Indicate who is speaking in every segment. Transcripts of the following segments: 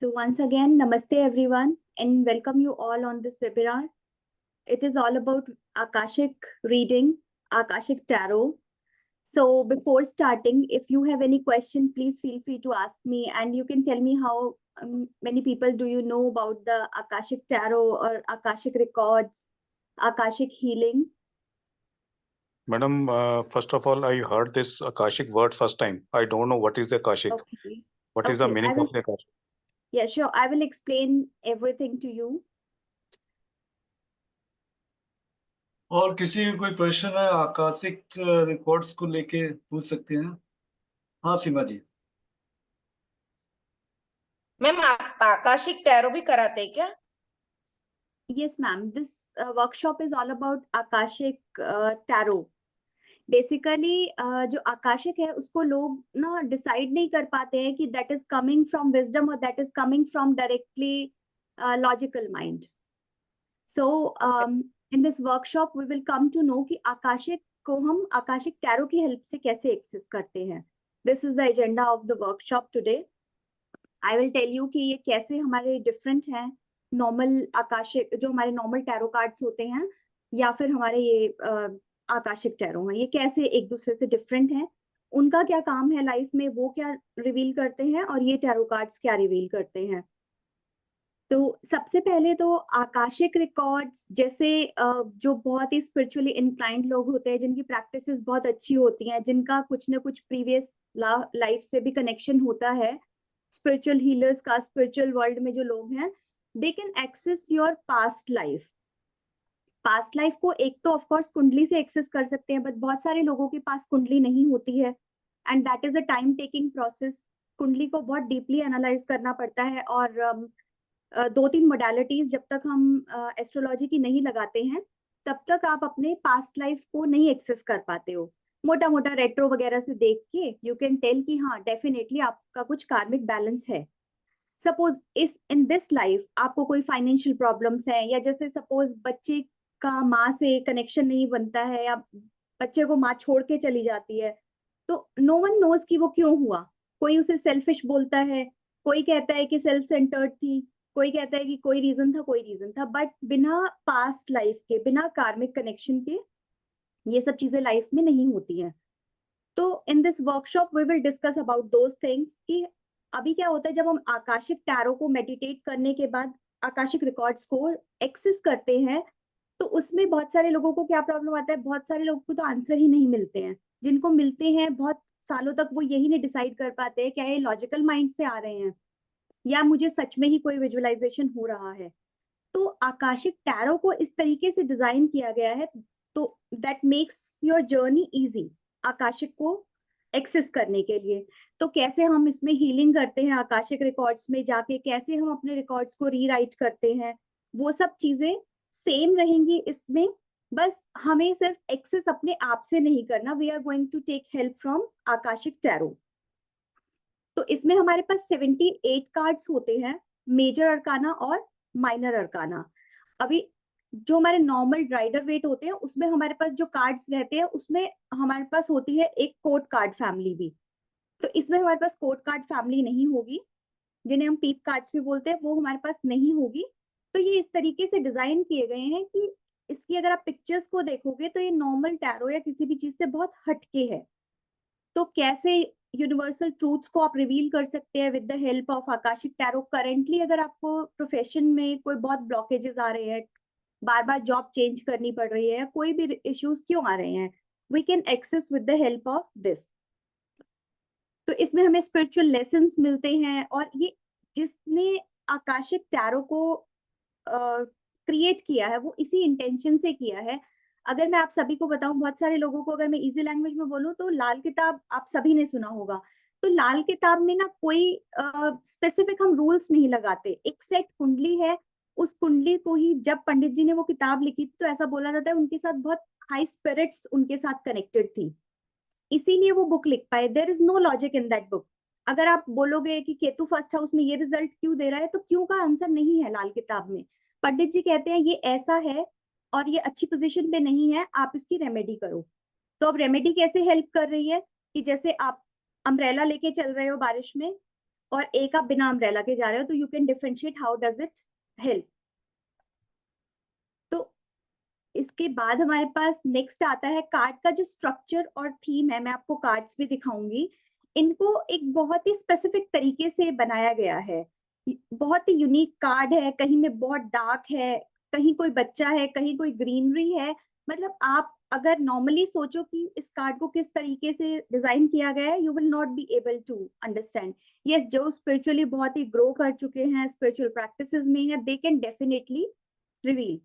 Speaker 1: So once again, namaste everyone and welcome you all on this webinar. It is all about Akashic reading, Akashic tarot. So before starting, if you have any question, please feel free to ask me, and you can tell me how many people do you know about the Akashic tarot or Akashic records, Akashic healing.
Speaker 2: Madam, first of all, I heard this Akashic word first time. I don't know what is the Akashic.
Speaker 1: Okay.
Speaker 2: What is the
Speaker 1: Okay,
Speaker 2: meaning of the Akashic?
Speaker 1: yeah, sure. I will explain everything to you.
Speaker 3: और किसी का कोई प्रश्न है Akashic records को लेके पूछ सकते हैं। हाँ सीमा जी।
Speaker 4: मैम आप आकाशिक टैरो भी कराते हैं क्या?
Speaker 1: Yes, ma'am. This workshop is all about Akashic tarot. Basically जो आकाशिक है उसको लोग ना डिसाइड नहीं कर पाते हैं कि that is coming from wisdom और that is coming from directly logical mind. So in this workshop we will come to know कि आकाशिक को हम आकाशिक टैरो की हेल्प से कैसे एक्सेस करते हैं. This is the agenda of the workshop today. I will tell you कि ये कैसे हमारे डिफरेंट हैं नॉर्मल आकाशिक, जो हमारे नॉर्मल टैरो कार्ड्स होते हैं या फिर हमारे ये आकाशिक टैरो हैं, ये कैसे एक दूसरे से डिफरेंट हैं, उनका क्या काम है लाइफ में, वो क्या रिवील करते हैं और ये टैरो कार्ड्स क्या रिवील करते हैं. तो सबसे पहले तो आकाशिक रिकॉर्ड्स जैसे जो बहुत ही स्पिरिचुअली इंक्लाइंड लोग होते हैं, जिनकी प्रैक्टिसेस बहुत अच्छी होती हैं, जिनका कुछ ना कुछ प्रीवियस लाइफ से भी कनेक्शन होता है, स्पिरिचुअल हीलर्स का, स्पिरिचुअल वर्ल्ड में जो लोग हैं, they can access your past life. Past life को एक तो ऑफ कोर्स कुंडली से एक्सेस कर सकते हैं, बट बहुत सारे लोगों के पास कुंडली नहीं होती है and that is a time taking process. कुंडली को बहुत डीपली एनालाइज करना पड़ता है और 2-3 मोडालिटीज जब तक हम एस्ट्रोलॉजी की नहीं लगाते हैं तब तक आप अपने पास्ट लाइफ को नहीं एक्सेस कर पाते हो. मोटा मोटा रेट्रो वगैरह से देख के यू कैन टेल कि हाँ डेफिनेटली आपका कुछ कार्मिक बैलेंस है. सपोज इस इन दिस लाइफ आपको कोई फाइनेंशियल प्रॉब्लम्स है, या जैसे सपोज बच्चे का माँ से कनेक्शन नहीं बनता है या बच्चे को माँ छोड़ के चली जाती है, तो नो वन नोज कि वो क्यों हुआ. कोई उसे सेल्फिश बोलता है, कोई कहता है कि सेल्फ सेंटर्ड थी, कोई कहता है कि कोई रीजन था, बट बिना पास्ट लाइफ के, बिना कार्मिक कनेक्शन के ये सब चीजें लाइफ में नहीं होती हैं. तो in this workshop we will discuss about those things कि अभी क्या होता है जब हम आकाशिक टैरो को मेडिटेट करने के बाद आकाशिक रिकॉर्ड्स को एक्सेस करते हैं, तो उसमें बहुत सारे लोगों को क्या प्रॉब्लम आता है, बहुत सारे लोगों को तो आंसर ही नहीं मिलते हैं. जिनको मिलते हैं बहुत सालों तक वो यही नहीं डिसाइड कर पाते हैं क्या ये लॉजिकल माइंड से आ रहे हैं या मुझे सच में ही कोई विजुअलाइजेशन हो रहा है. तो आकाशिक टैरो को इस तरीके से डिजाइन किया गया है तो that makes your journey easy Akashic को एक्सेस करने के लिए. तो कैसे हम इसमें हीलिंग करते हैं आकाशिक रिकॉर्ड्स में जाके, कैसे हम अपने रिकॉर्ड्स को रीराइट करते हैं, वो सब चीजें सेम रहेंगी इसमें. बस हमें सिर्फ एक्सेस अपने आप से नहीं करना, we are going to take help from akashic tarot. तो इसमें हमारे पास 78 कार्ड्स होते हैं, मेजर अरकाना और माइनर अरकाना. अभी जो हमारे नॉर्मल राइडर वेट होते हैं उसमें हमारे पास जो कार्ड्स रहते हैं उसमें हमारे पास होती है एक कोड कार्ड फैमिली भी. तो इसमें हमारे पास कोड कार्ड फैमिली नहीं होगी, जिन्हें हम पीप कार्ड्स भी बोलते हैं, वो हमारे पास नहीं होगी. तो ये इस तरीके से डिजाइन किए गए हैं कि इसकी अगर आप पिक्चर्स को देखोगे तो ये नॉर्मल टैरो या किसी भी चीज से बहुत हटके है. तो कैसे यूनिवर्सल ट्रूथ्स को आप रिवील कर सकते हैं with the help of Akashic tarot. Currently अगर आपको प्रोफेशन में कोई बहुत ब्लॉकेजेस आ रहे हैं, बार बार जॉब चेंज करनी पड़ रही है, या कोई भी इश्यूज क्यों आ रहे हैं, we can access with the help of this. तो इसमें हमें स्पिरिचुअल लेसन्स मिलते हैं और ये जिसने आकाशिक टैरो को क्रिएट किया है वो इसी इंटेंशन से किया है. अगर मैं आप सभी को बताऊं, बहुत सारे लोगों को अगर मैं इजी लैंग्वेज में बोलूं तो लाल किताब आप सभी ने सुना होगा. तो लाल किताब में ना कोई स्पेसिफिक हम रूल्स नहीं लगाते. एक सेट कुंडली है, उस कुंडली को ही जब पंडित जी ने वो किताब लिखी तो ऐसा बोला जाता है उनके साथ बहुत हाई स्पिरिट्स उनके साथ कनेक्टेड थी, इसीलिए वो बुक लिख पाए. There is no logic in that book. अगर आप बोलोगे कि केतु फर्स्ट हाउस में ये रिजल्ट क्यों दे रहा है, तो क्यों का आंसर नहीं है लाल किताब में. पंडित जी कहते हैं ये ऐसा है और ये अच्छी पोजीशन पे नहीं है, आप इसकी रेमेडी करो. तो अब रेमेडी कैसे हेल्प कर रही है कि जैसे आप अम्ब्रेला लेके चल रहे हो बारिश में, और एक आप बिना अम्ब्रेला के जा रहे हो, तो you can differentiate how does it help. तो इसके बाद हमारे पास नेक्स्ट आता है कार्ड का जो स्ट्रक्चर और थीम है। मैं आपको कार्ड्स भी दिखाऊंगी। इनको एक बहुत ही स्पेसिफिक तरीके से बनाया गया है, बहुत ही यूनिक कार्ड है। कहीं में बहुत डार्क है, कहीं कोई बच्चा है, कहीं कोई ग्रीनरी है। मतलब आप अगर नॉर्मली सोचो कि इस कार्ड को किस तरीके से डिजाइन किया गया है, you will not be able to understand. Yes, जो स्पिरिचुअली बहुत ही ग्रो कर चुके हैं, स्पिरिचुअल प्रैक्टिसेस में है, they can definitely reveal.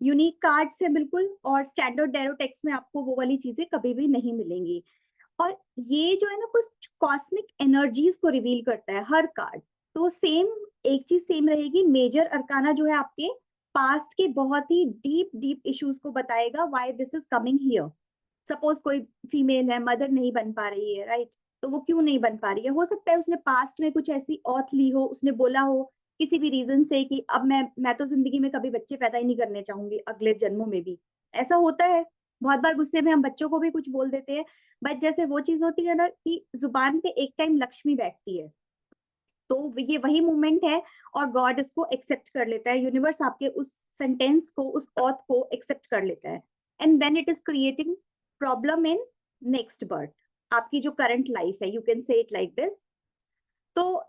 Speaker 1: Unique card से बिल्कुल, और स्टैंडर्ड टैरो टेक्स्ट में आपको वो वाली चीजें कभी भी नहीं मिलेंगी। और ये जो है ना, कुछ कॉस्मिक एनर्जीज को रिवील करता है हर कार्ड। तो सेम एक चीज सेम रहेगी। मेजर अरकाना जो है आपके पास्ट के बहुत ही डीप डीप इश्यूज को बताएगा, why this is coming here. Suppose कोई फीमेल है, मदर नहीं बन पा रही है, राइट? तो वो क्यों नहीं बन पा रही है? हो सकता है उसने पास्ट में कुछ ऐसी औथ ली हो, उसने बोला हो किसी भी रीजन से कि अब मैं तो जिंदगी में कभी बच्चे पैदा ही नहीं करने चाहूंगी, अगले जन्मों में भी। ऐसा होता है बहुत बार, गुस्से में हम बच्चों को भी कुछ बोल देते हैं। बट जैसे वो चीज होती है ना कि जुबान पे एक टाइम लक्ष्मी बैठती है, तो ये वही मोमेंट है, और गॉड इसको एक्सेप्ट कर लेता है। यूनिवर्स आपके उस सेंटेंस को, उस ऑथ को एक्सेप्ट कर लेता है, and then it is creating problem in next birth, आपकी जो करंट लाइफ है, you can say it like this. तो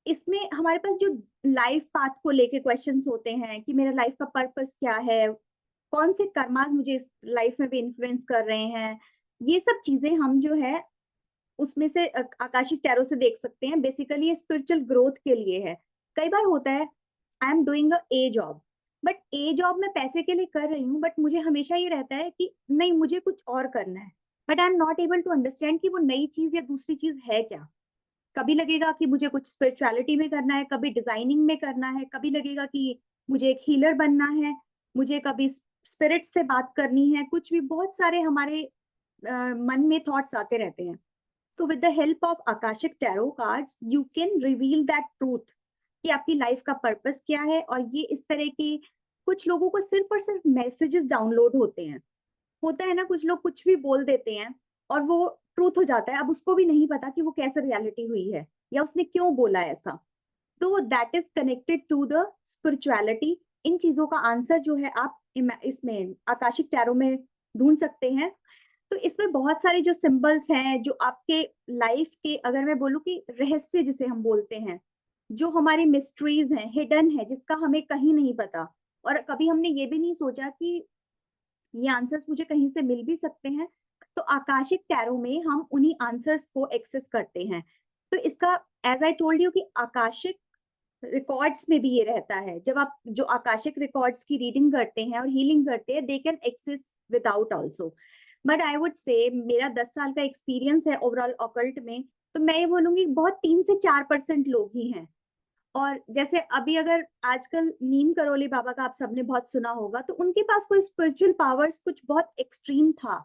Speaker 1: इसमें हमारे पास जो लाइफ पाथ को लेके क्वेश्चंस होते हैं कि मेरा लाइफ का पर्पस क्या है, कौन से कर्मास मुझे इस लाइफ में भी इन्फ्लुएंस कर रहे हैं, ये सब चीजें हम जो है उसमें से आकाशिक टैरो से देख सकते हैं। बेसिकली ये स्पिरिचुअल ग्रोथ के लिए है। कई बार होता है I am doing a A job, but A job मैं पैसे के लिए कर रही हूँ, बट मुझे हमेशा ये रहता है कि नहीं, मुझे कुछ और करना है, but I am not able to understand कि वो नई चीज या दूसरी चीज है क्या। कभी लगेगा कि मुझे कुछ स्पिरिचुअलिटी में करना है, कभी डिजाइनिंग में करना है, कभी लगेगा कि मुझे एक हीलर बनना है, मुझे कभी स्पिरिट से बात करनी है, कुछ भी बहुत सारे हमारे मन में थॉट्स आते रहते हैं। तो with the help of Akashic tarot cards you can reveal that truth कि आपकी लाइफ का पर्पस क्या है। और ये इस तरह के कुछ लोगों को सिर्फ और सिर्फ मैसेजेस डाउनलोड होते हैं। होता है ना, कुछ लोग कुछ भी बोल देते हैं और वो ट्रूथ हो जाता है। अब उसको भी नहीं पता कि वो कैसे रियलिटी हुई है या उसने क्यों बोला ऐसा। तो that is connected to the spirituality. इन चीजों का आंसर जो है आप इसमें आकाशिक टैरो में ढूंढ सकते हैं। तो इसमें बहुत सारे जो सिंबल्स हैं, जो आपके लाइफ के, अगर मैं बोलूँ कि रहस्य जिसे हम बोलते हैं, जो हमारी मिस्ट्रीज हैं, हिडन है, जिसका हमें कहीं नहीं पता, और कभी हमने ये भी नहीं सोचा कि ये आंसर्स मुझे कहीं से मिल भी सकते हैं। तो आकाशिक टैरो में हम उन्हीं आंसर्स को एक्सेस करते हैं। तो इसका एज आई टोल्ड यू कि आकाशिक रिकॉर्ड्स में भी ये रहता है। जब आप जो आकाशिक रिकॉर्ड्स की रीडिंग करते हैं और हीलिंग करते हैं, they can access without also. But I would say मेरा 10 साल का एक्सपीरियंस है ओवरऑल ऑकल्ट में, तो मैं ये बोलूंगी बहुत 3 से 4% लोग ही हैं। और जैसे अभी अगर आजकल नीम करोली बाबा का आप सबने बहुत सुना होगा, तो उनके पास कोई स्पिरिचुअल पावर्स कुछ बहुत एक्सट्रीम था,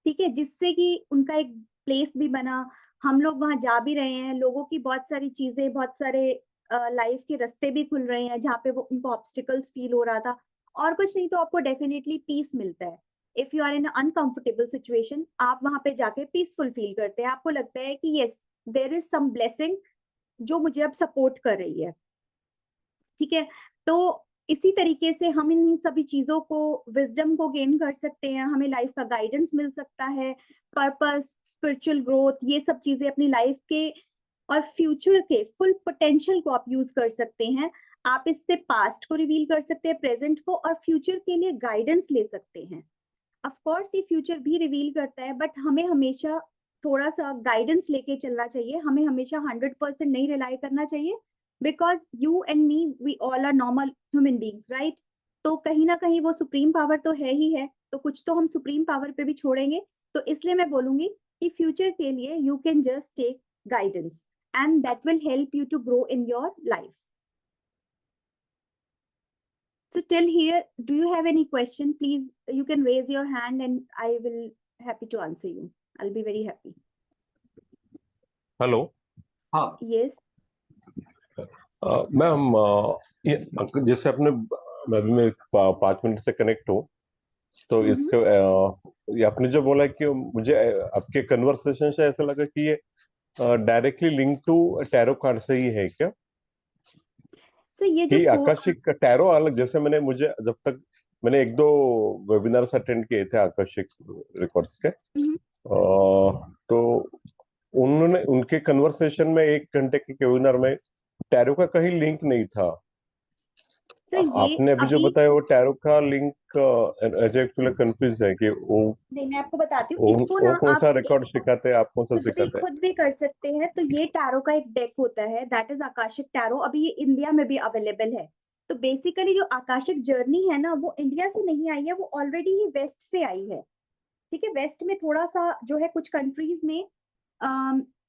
Speaker 1: ठीक है, जिससे कि उनका एक प्लेस भी बना। हम लोग वहां जा भी रहे हैं, लोगों की बहुत सारी चीजें, बहुत सारे लाइफ के रास्ते भी खुल रहे हैं जहाँ पे वो उनको ऑब्स्टिकल्स फील हो रहा था। और कुछ नहीं तो आपको डेफिनेटली पीस मिलता है। If you are in uncomfortable situation, आप वहां पे जाके पीसफुल फील करते हैं। आपको लगता है कि yes, there is some blessing जो मुझे अब सपोर्ट कर रही है, ठीक है। तो इसी तरीके से हम इन सभी चीजों को, विजडम को गेन कर सकते हैं। हमें लाइफ का गाइडेंस मिल सकता है, पर्पस, स्पिरिचुअल ग्रोथ, ये सब चीजें अपनी लाइफ के और फ्यूचर के फुल पोटेंशियल को आप यूज कर सकते हैं। आप इससे पास्ट को रिवील कर सकते हैं, प्रेजेंट को, और फ्यूचर के लिए गाइडेंस ले सकते हैं। ऑफ कोर्स ये फ्यूचर भी रिवील करता है, बट हमें हमेशा थोड़ा सा गाइडेंस लेके चलना चाहिए। हमें हमेशा 100% नहीं रिलाई करना चाहिए, because you and me, we all are normal human beings, right? तो कहीं ना कहीं वो सुप्रीम पावर तो है ही है, तो कुछ तो हम सुप्रीम पावर पे भी छोड़ेंगे। तो इसलिए मैं बोलूंगी कि फ्यूचर के लिए you can just take guidance, and that will help you to grow in your life. So till here, do you have any question? Please, you can raise your hand and I will happy to answer you. I'll be very happy.
Speaker 5: Hello.
Speaker 3: हाँ
Speaker 1: Yes.
Speaker 5: Ma'am, जैसे आपने, मैं 5 minute से connect हूँ, तो इसके ये आपने जो बोला कि मुझे आपके कन्वर्सेशन से ऐसा लगा कि ये directly link to tarot card से ही है क्या?
Speaker 1: सो ये जो
Speaker 5: कि आकाशिक टैरो अलग, जैसे मुझे जब तक मैंने एक दो वेबिनार्स अटेंड किए थे आकाशिक रिकॉर्ड्स के, तो उन्होंने उनके कन्वर्सेशन में 1 घंटे के वेबिनार में टैरो का कहीं लिंक नहीं था।
Speaker 1: सर ये
Speaker 5: आपने अभी जो
Speaker 1: अभी
Speaker 5: बताया वो टैरो का लिंक एक्चुअली कंफ्यूज है कि वो
Speaker 1: नहीं, मैं आपको बताती हूँ इसको
Speaker 5: वो
Speaker 1: ना
Speaker 5: कौन सा
Speaker 1: आप
Speaker 5: रिकॉर्ड सिखाते हैं, आप कौन सा सिखाते हैं?
Speaker 1: खुद भी कर सकते हैं। तो ये टैरो का एक डेक होता है, दैट इज आकाशिक टैरो। अभी ये इंडिया में भी अवेलेबल है। तो बेसिकली जो आकाशिक जर्नी है ना, वो इंडिया से नहीं आई है, वो ऑलरेडी ही वेस्ट से आई है। ठीक है, वेस्ट में थोड़ा सा जो है, कुछ कंट्रीज में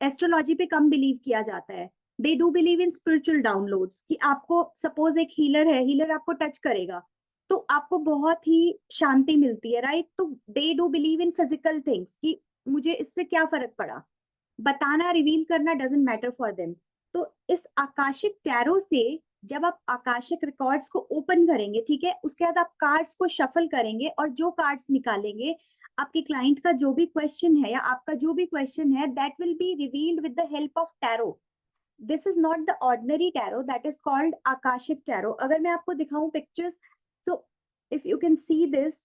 Speaker 1: एस्ट्रोलॉजी पे कम बिलीव किया जाता है। They do believe in spiritual downloads, कि आपको सपोज एक हीलर है, हीलर आपको टच करेगा तो आपको बहुत ही शांति मिलती है, राइट? तो they do believe in physical things, कि मुझे इससे क्या फर्क पड़ा, बताना रिवील करना डजंट मैटर फॉर देम। तो इस आकाशिक टैरो से जब आप आकाशिक रिकॉर्ड्स को ओपन करेंगे, ठीक है, उसके बाद आप कार्ड्स को शफल करेंगे और जो कार्ड्स निकालेंगे, आपके क्लाइंट का जो भी क्वेश्चन है या आपका जो भी क्वेश्चन है, that will be revealed with the help of tarot. This is not the ordinary tarot, that is called Akashic tarot. अगर मैं आपको दिखाऊं pictures, so if you can see this,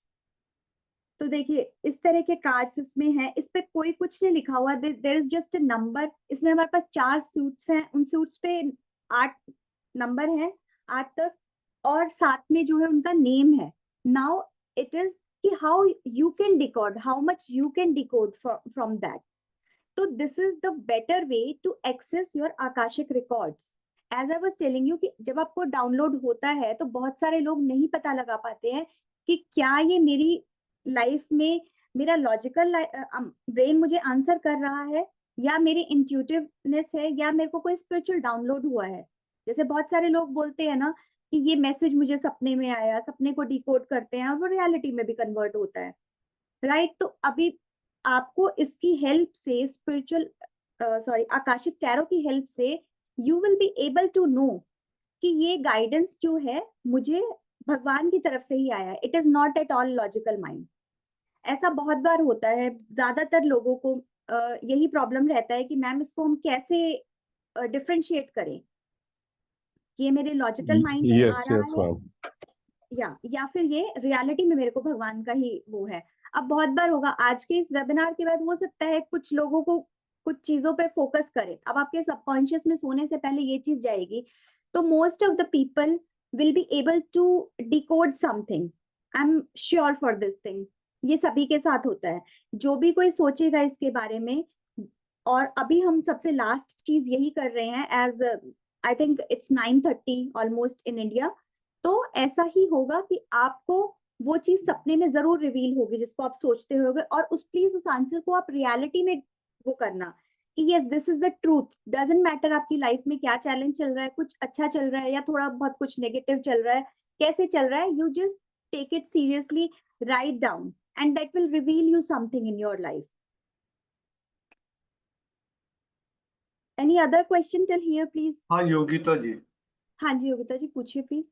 Speaker 1: तो देखिए इस तरह के कार्ड्स इसमें हैं। इस पे कोई कुछ नहीं लिखा हुआ, there is just a number. इसमें हमारे पास 4 सूट्स हैं, उन सूट्स पे 8 नंबर हैं, 8 तक, और साथ में जो है उनका नेम है। नाउ इट इज कि how you can decode, how much you can decode from that. तो this is the better way to access your Akashic records. As I was telling you कि जब आपको डाउनलोड होता है तो बहुत सारे लोग नहीं पता लगा पाते हैं कि क्या ये मेरी लाइफ में, मेरा लॉजिकल ब्रेन मुझे आंसर कर रहा है, या मेरी इंट्यूटिवनेस है, या मेरे को कोई स्पिरिचुअल डाउनलोड हुआ है। जैसे बहुत सारे लोग बोलते हैं ना कि ये मैसेज मुझे सपने में आया, सपने को डिकोड करते हैं और वो रियलिटी में भी कन्वर्ट होता है, राइट? तो अभी आपको इसकी हेल्प से, स्पिरिचुअल आकाशिक टैरो की हेल्प से, you will be able to know कि ये गाइडेंस जो है मुझे भगवान की तरफ से ही आया है। It is not at all logical mind. ऐसा बहुत बार होता है, ज्यादातर लोगों को यही प्रॉब्लम रहता है कि मैम इसको हम कैसे डिफरेंशिएट करें, कि ये मेरे लॉजिकल माइंड से
Speaker 5: यस
Speaker 1: आ रहा
Speaker 5: यस
Speaker 1: है
Speaker 5: मैम।
Speaker 1: या फिर ये रियलिटी में मेरे को भगवान का ही वो है। अब बहुत बार होगा, आज के इस वेबिनार के बाद हो सकता है कुछ लोगों को कुछ चीजों पे फोकस करें। अब आपके सबकॉन्शियस में सोने से पहले ये चीज जाएगी, तो most of the people will be able to decode something. I am sure for this thing. ये सभी के साथ होता है, जो भी कोई सोचेगा इसके बारे में। और अभी हम सबसे लास्ट चीज यही कर रहे हैं, as I think it's 9:30 almost in India. तो ऐसा ही होगा कि आपको वो चीज सपने में जरूर रिवील होगी जिसको आप सोचते होगे, और उस प्लीज उस आंसर को आप रियलिटी में वो करना कि yes this is the truth. Doesn't matter आपकी लाइफ में क्या चैलेंज चल रहा है, कुछ अच्छा चल रहा है या थोड़ा बहुत कुछ नेगेटिव चल रहा है, कैसे चल रहा है, you just take it seriously, right down, and that will reveal you something in your life. Any other question till here please?
Speaker 3: हाँ योगिता जी।
Speaker 1: हाँ जी योगिता जी, पूछिए प्लीज।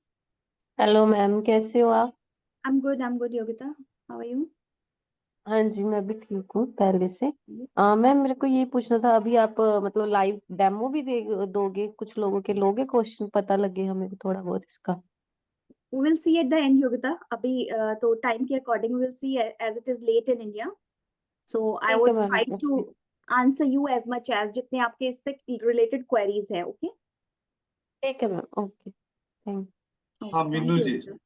Speaker 6: हेलो मैम, कैसे हो आप?
Speaker 1: I am good Yogita, how are you?
Speaker 6: हाँ जी, मैं भी ठीक हूँ पहले से। मैम मेरे को ये पूछना था, अभी आप मतलब लाइव डेमो भी दोगे कुछ लोगों के? लोगे क्वेश्चन, पता लगे हमें थोड़ा बहुत इसका।
Speaker 1: We will see at the end Yogita. अभी तो टाइम के according we will see as it is late in India, so I
Speaker 6: ठीक है
Speaker 1: would
Speaker 6: ma'am,
Speaker 1: try to
Speaker 6: okay.
Speaker 1: answer you as much as जितने आपके इससे related queries है। Okay
Speaker 6: ठीक है मैम, ओके, थैंक।
Speaker 3: हाँ
Speaker 1: थैंक
Speaker 3: मीनू
Speaker 1: यू
Speaker 3: जी।
Speaker 1: योगिता।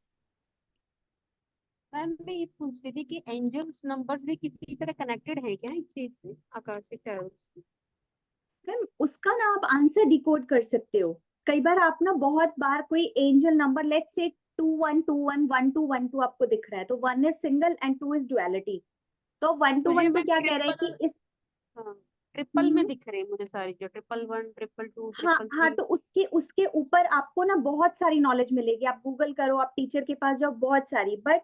Speaker 7: मैम मैं ये पूछ रही थी कि एंजल्स नंबर्स भी किसी तरह कनेक्टेड है क्या इस चीज से, आकाशिक टैरो से?
Speaker 1: मैम उसका ना आप आंसर डिकोड कर सकते हो। कई बार आप ना, बहुत बार कोई एंजल नंबर, लेट्स से 2121 1212 आपको दिख रहा है, तो 1 is single and 2 is duality. तो 121 पे क्या कह रहा है कि इस
Speaker 7: हाँ, ट्रिपल में दिख रहे हैं मुझे सारी, जो 111 222
Speaker 1: हाँ
Speaker 7: 333।
Speaker 1: तो उसके ऊपर आपको ना बहुत सारी नॉलेज मिलेगी। आप गूगल करो, आप टीचर के पास जाओ, बहुत सारी। बट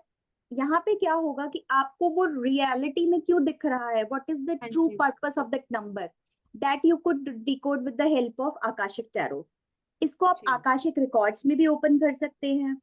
Speaker 1: यहाँ पे क्या होगा कि आपको वो रियलिटी में क्यों दिख रहा है, व्हाट इज द
Speaker 7: हाँ
Speaker 1: ट्रू
Speaker 7: जी।
Speaker 1: Purpose of that number, that you could decode with the help of Akashic tarot. इसको आप
Speaker 7: जी।
Speaker 1: आकाशिक रिकॉर्ड्स में भी ओपन कर सकते हैं,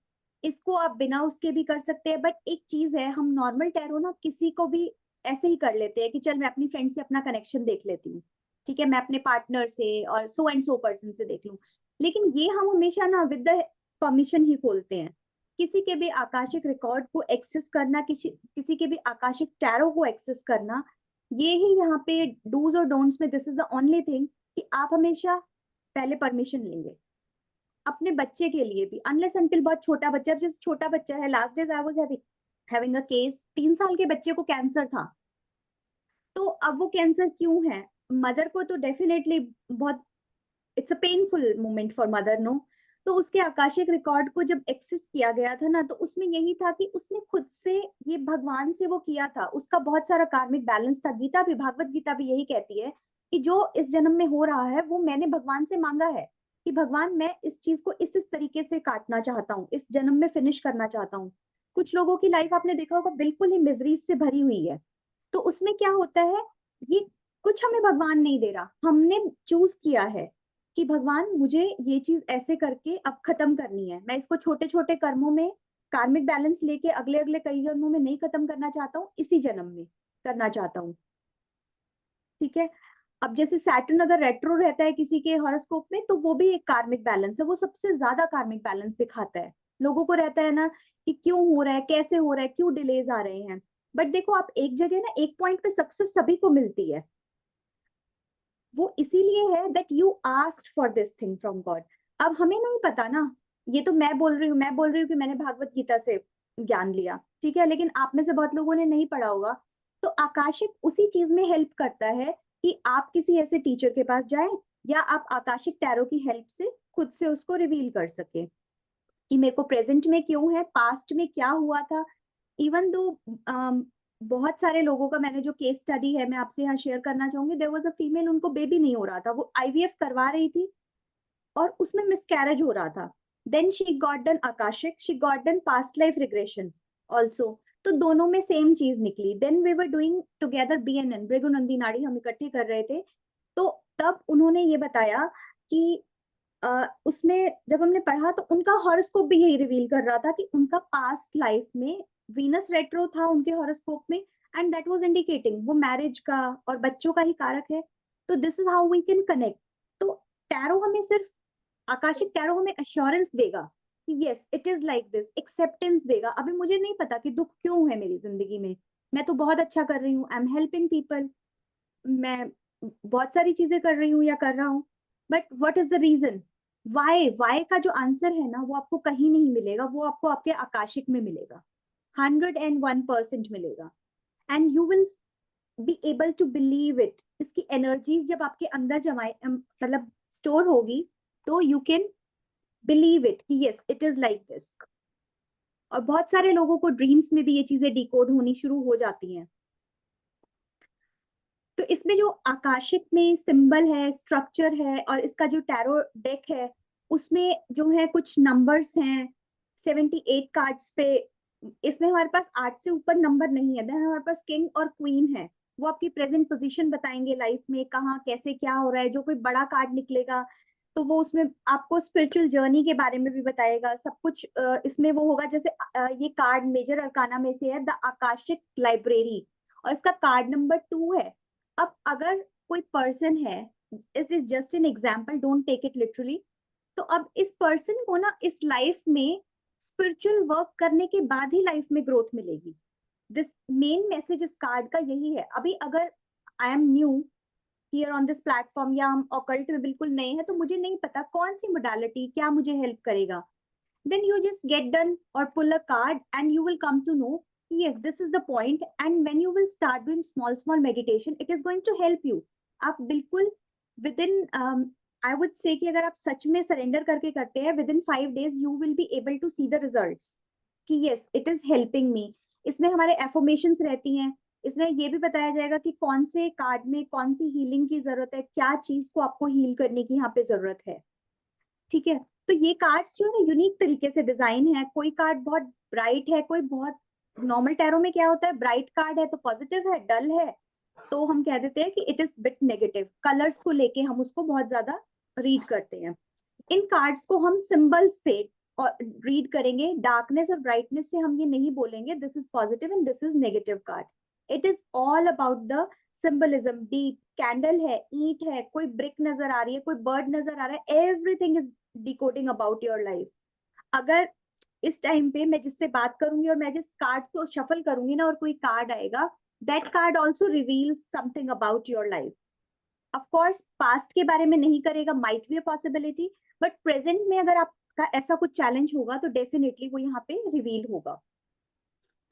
Speaker 1: इसको आप बिना उसके भी कर सकते हैं। बट एक चीज है, हम नॉर्मल टैरो ना किसी को भी ऐसे ही कर लेते हैं कि चल मैं अपनी फ्रेंड से अपना कनेक्शन देख लेती हूँ, ठीक है, मैं अपने पार्टनर से और सो एंड सो पर्सन से देख लूं, लेकिन ये हम हमेशा ना विद द परमिशन ही खोलते हैं। किसी के भी आकाशिक रिकॉर्ड को एक्सेस करना, किसी के भी आकाशिक टैरो को एक्सेस करना, ये ही यहाँ पे डूज और डोंट्स में this is the only thing कि आप हमेशा पहले परमिशन लेंगे। अपने बच्चे के लिए भी, अनलेस अंटिल बहुत छोटा बच्चा, जैसे छोटा बच्चा है, last days I was having a case, 3 साल के बच्चे को कैंसर था। तो अब वो कैंसर क्यों है, मदर को तो डेफिनेटली बहुत, it's a painful moment for mother, no. तो उसके आकाशिक रिकॉर्ड को जब एक्सेस किया गया था ना, तो उसमें यही था कि उसने खुद से, ये भगवान से वो किया था, उसका बहुत सारा कार्मिक बैलेंस था। गीता भी, भागवत गीता भी यही कहती है कि जो इस जन्म में हो रहा है वो मैंने भगवान से मांगा है कि भगवान मैं इस चीज को इस तरीके से काटना चाहता हूँ, इस जन्म में फिनिश करना चाहता हूँ। कुछ लोगों की लाइफ आपने देखा होगा बिल्कुल ही मिजरी से भरी हुई है, तो उसमें क्या होता है, ये कुछ हमें भगवान नहीं दे रहा, हमने चूज किया है कि भगवान मुझे ये चीज ऐसे करके अब खत्म करनी है, मैं इसको छोटे छोटे कर्मों में कार्मिक बैलेंस लेके अगले अगले कई जन्मों में नहीं खत्म करना चाहता हूँ, इसी जन्म में करना चाहता हूँ। ठीक है, अब जैसे सैटर्न अगर रेट्रो रहता है किसी के हॉरोस्कोप में, तो वो भी एक कार्मिक बैलेंस है, वो सबसे ज्यादा कार्मिक बैलेंस दिखाता है। लोगों को रहता है ना कि क्यों हो रहा है, कैसे हो रहा है, क्यों डिलेज आ रहे हैं। बट देखो, आप एक जगह ना, एक पॉइंट पे सक्सेस सभी को मिलती है, वो इसीलिए है that you asked for this thing from God. अब हमें नहीं पता ना, ये तो मैं बोल रही हूँ कि मैंने भागवत गीता से ज्ञान लिया, ठीक है, लेकिन आप में से बहुत लोगों ने नहीं पढ़ा होगा। तो आकाशिक उसी चीज में हेल्प करता है कि आप किसी ऐसे टीचर के पास जाएं, या आप आकाशिक टैरो की हेल्प से खुद से उसको रिवील कर सके कि मेरे को प्रेजेंट में क्यों है, पास्ट में क्या हुआ था। इवन दो बहुत सारे लोगों का मैंने जो केस स्टडी है मैं आपसे यहाँ शेयर करना चाहूंगी। देयर वाज अ फीमेल, उनको बेबी नहीं हो रहा था, वो आईवीएफ करवा रही थी और उसमें मिसकैरेज हो रहा था। Then she got done Akashic, she got done past life regression also, तो दोनों में सेम चीज निकली। Then we were doing together BNN, Bhrigunandi Nadi हम इकट्ठे कर रहे थे, तो तब उन्होंने ये बताया कि उसमें जब हमने पढ़ा तो उनका हॉरोस्कोप भी यही रिवील कर रहा था कि उनका पास्ट लाइफ में वीनस रेट्रो था उनके हॉरोस्कोप में, एंड दैट वाज इंडिकेटिंग वो मैरिज का और बच्चों का ही कारक है। तो this is how we can connect. तो टैरो हमें सिर्फ, आकाशिक टैरो हमें अश्योरेंस देगा कि yes it is like this, acceptance देगा। अभी मुझे नहीं पता कि दुख क्यों है मेरी जिंदगी में, मैं तो बहुत अच्छा कर रही हूँ, आई एम हेल्पिंग पीपल, मैं बहुत सारी चीजें कर रही हूँ या कर रहा हूँ, but what is the reason, why का जो आंसर है ना वो आपको कहीं नहीं मिलेगा, वो आपको आपके आकाशिक में मिलेगा, 101% मिलेगा, and you will be able to believe it. इसकी एनर्जीज जब आपके अंदर जमाए मतलब स्टोर होगी, तो यू कैन बिलीव इट कि yes it is like this. और बहुत सारे लोगों को ड्रीम्स में भी ये चीजें डिकोड होनी शुरू हो जाती हैं। तो इसमें जो आकाशिक में सिंबल है, स्ट्रक्चर है, और इसका जो टैरो डेक है उसमें जो है कुछ नंबर्स हैं 78 कार्ड्स पे। इसमें हमारे पास 8 से ऊपर नंबर नहीं है। देन हमारे पास किंग और क्वीन है, वो आपकी प्रेजेंट पोजीशन बताएंगे लाइफ में, कहाँ कैसे क्या हो रहा है। जो कोई बड़ा कार्ड निकलेगा तो वो उसमें आपको स्पिरिचुअल जर्नी के बारे में भी बताएगा, सब कुछ इसमें वो होगा। जैसे ये कार्ड मेजर अरकाना में से है, द आकाशिक लाइब्रेरी, और इसका कार्ड नंबर 2 है। अब अगर कोई पर्सन है, it is just an example, don't take it literally, तो अब इस पर्सन को ना इस लाइफ में स्पिरिचुअल वर्क करने के बाद ही लाइफ में ग्रोथ मिलेगी। दिस मेन मैसेज इस कार्ड का यही है। अभी अगर I am new here on this platform, या हम ऑकल्ट में बिल्कुल नए हैं, तो मुझे नहीं पता कौन सी मोडालिटी क्या मुझे हेल्प करेगा, then you just get done or pull a card and you will come to know yes this is the point, and when you will start doing small meditation it is going to help you। आप बिल्कुल within I would say कि अगर आप सच में surrender करके करते हैं, within 5 days you will be able to see the results कि yes it is helping me। इसमें हमारे एफर्मेशंस रहती हैं, इसमें ये भी बताया जाएगा कि कौन से कार्ड में कौन सी हीलिंग की जरूरत है, क्या चीज को आपको हील करने की यहाँ पे जरूरत है। ठीक है, तो ये कार्ड्स जो है ना यूनिक तरीके से डिजाइन है। कोई कार्ड बहुत ब्राइट है, कोई बहुत, नॉर्मल टैरो में क्या होता है, ब्राइट कार्ड है तो पॉजिटिव है, डल है तो हम कह देते हैं कि it is bit negative. Colours को लेके हम उसको बहुत ज्यादा रीड करते हैं। इन कार्ड्स को हम सिंबल से और रीड करेंगे, डार्कनेस और ब्राइटनेस से हम ये नहीं बोलेंगे this is positive and this is negative card. It is all about the symbolism deep, candle है, ईंट है, कोई ब्रिक नजर आ रही है, कोई बर्ड नजर आ रहा है, everything is decoding about your life. अगर इस टाइम पे मैं जिससे बात करूंगी और मैं जिस कार्ड को शफल करूंगी ना और कोई कार्ड आएगा, that card also reveals something about your life. Of course past के बारे में नहीं करेगा, might be a possibility, but present में अगर आपका ऐसा कुछ चैलेंज होगा तो डेफिनेटली वो यहाँ पे रिवील होगा।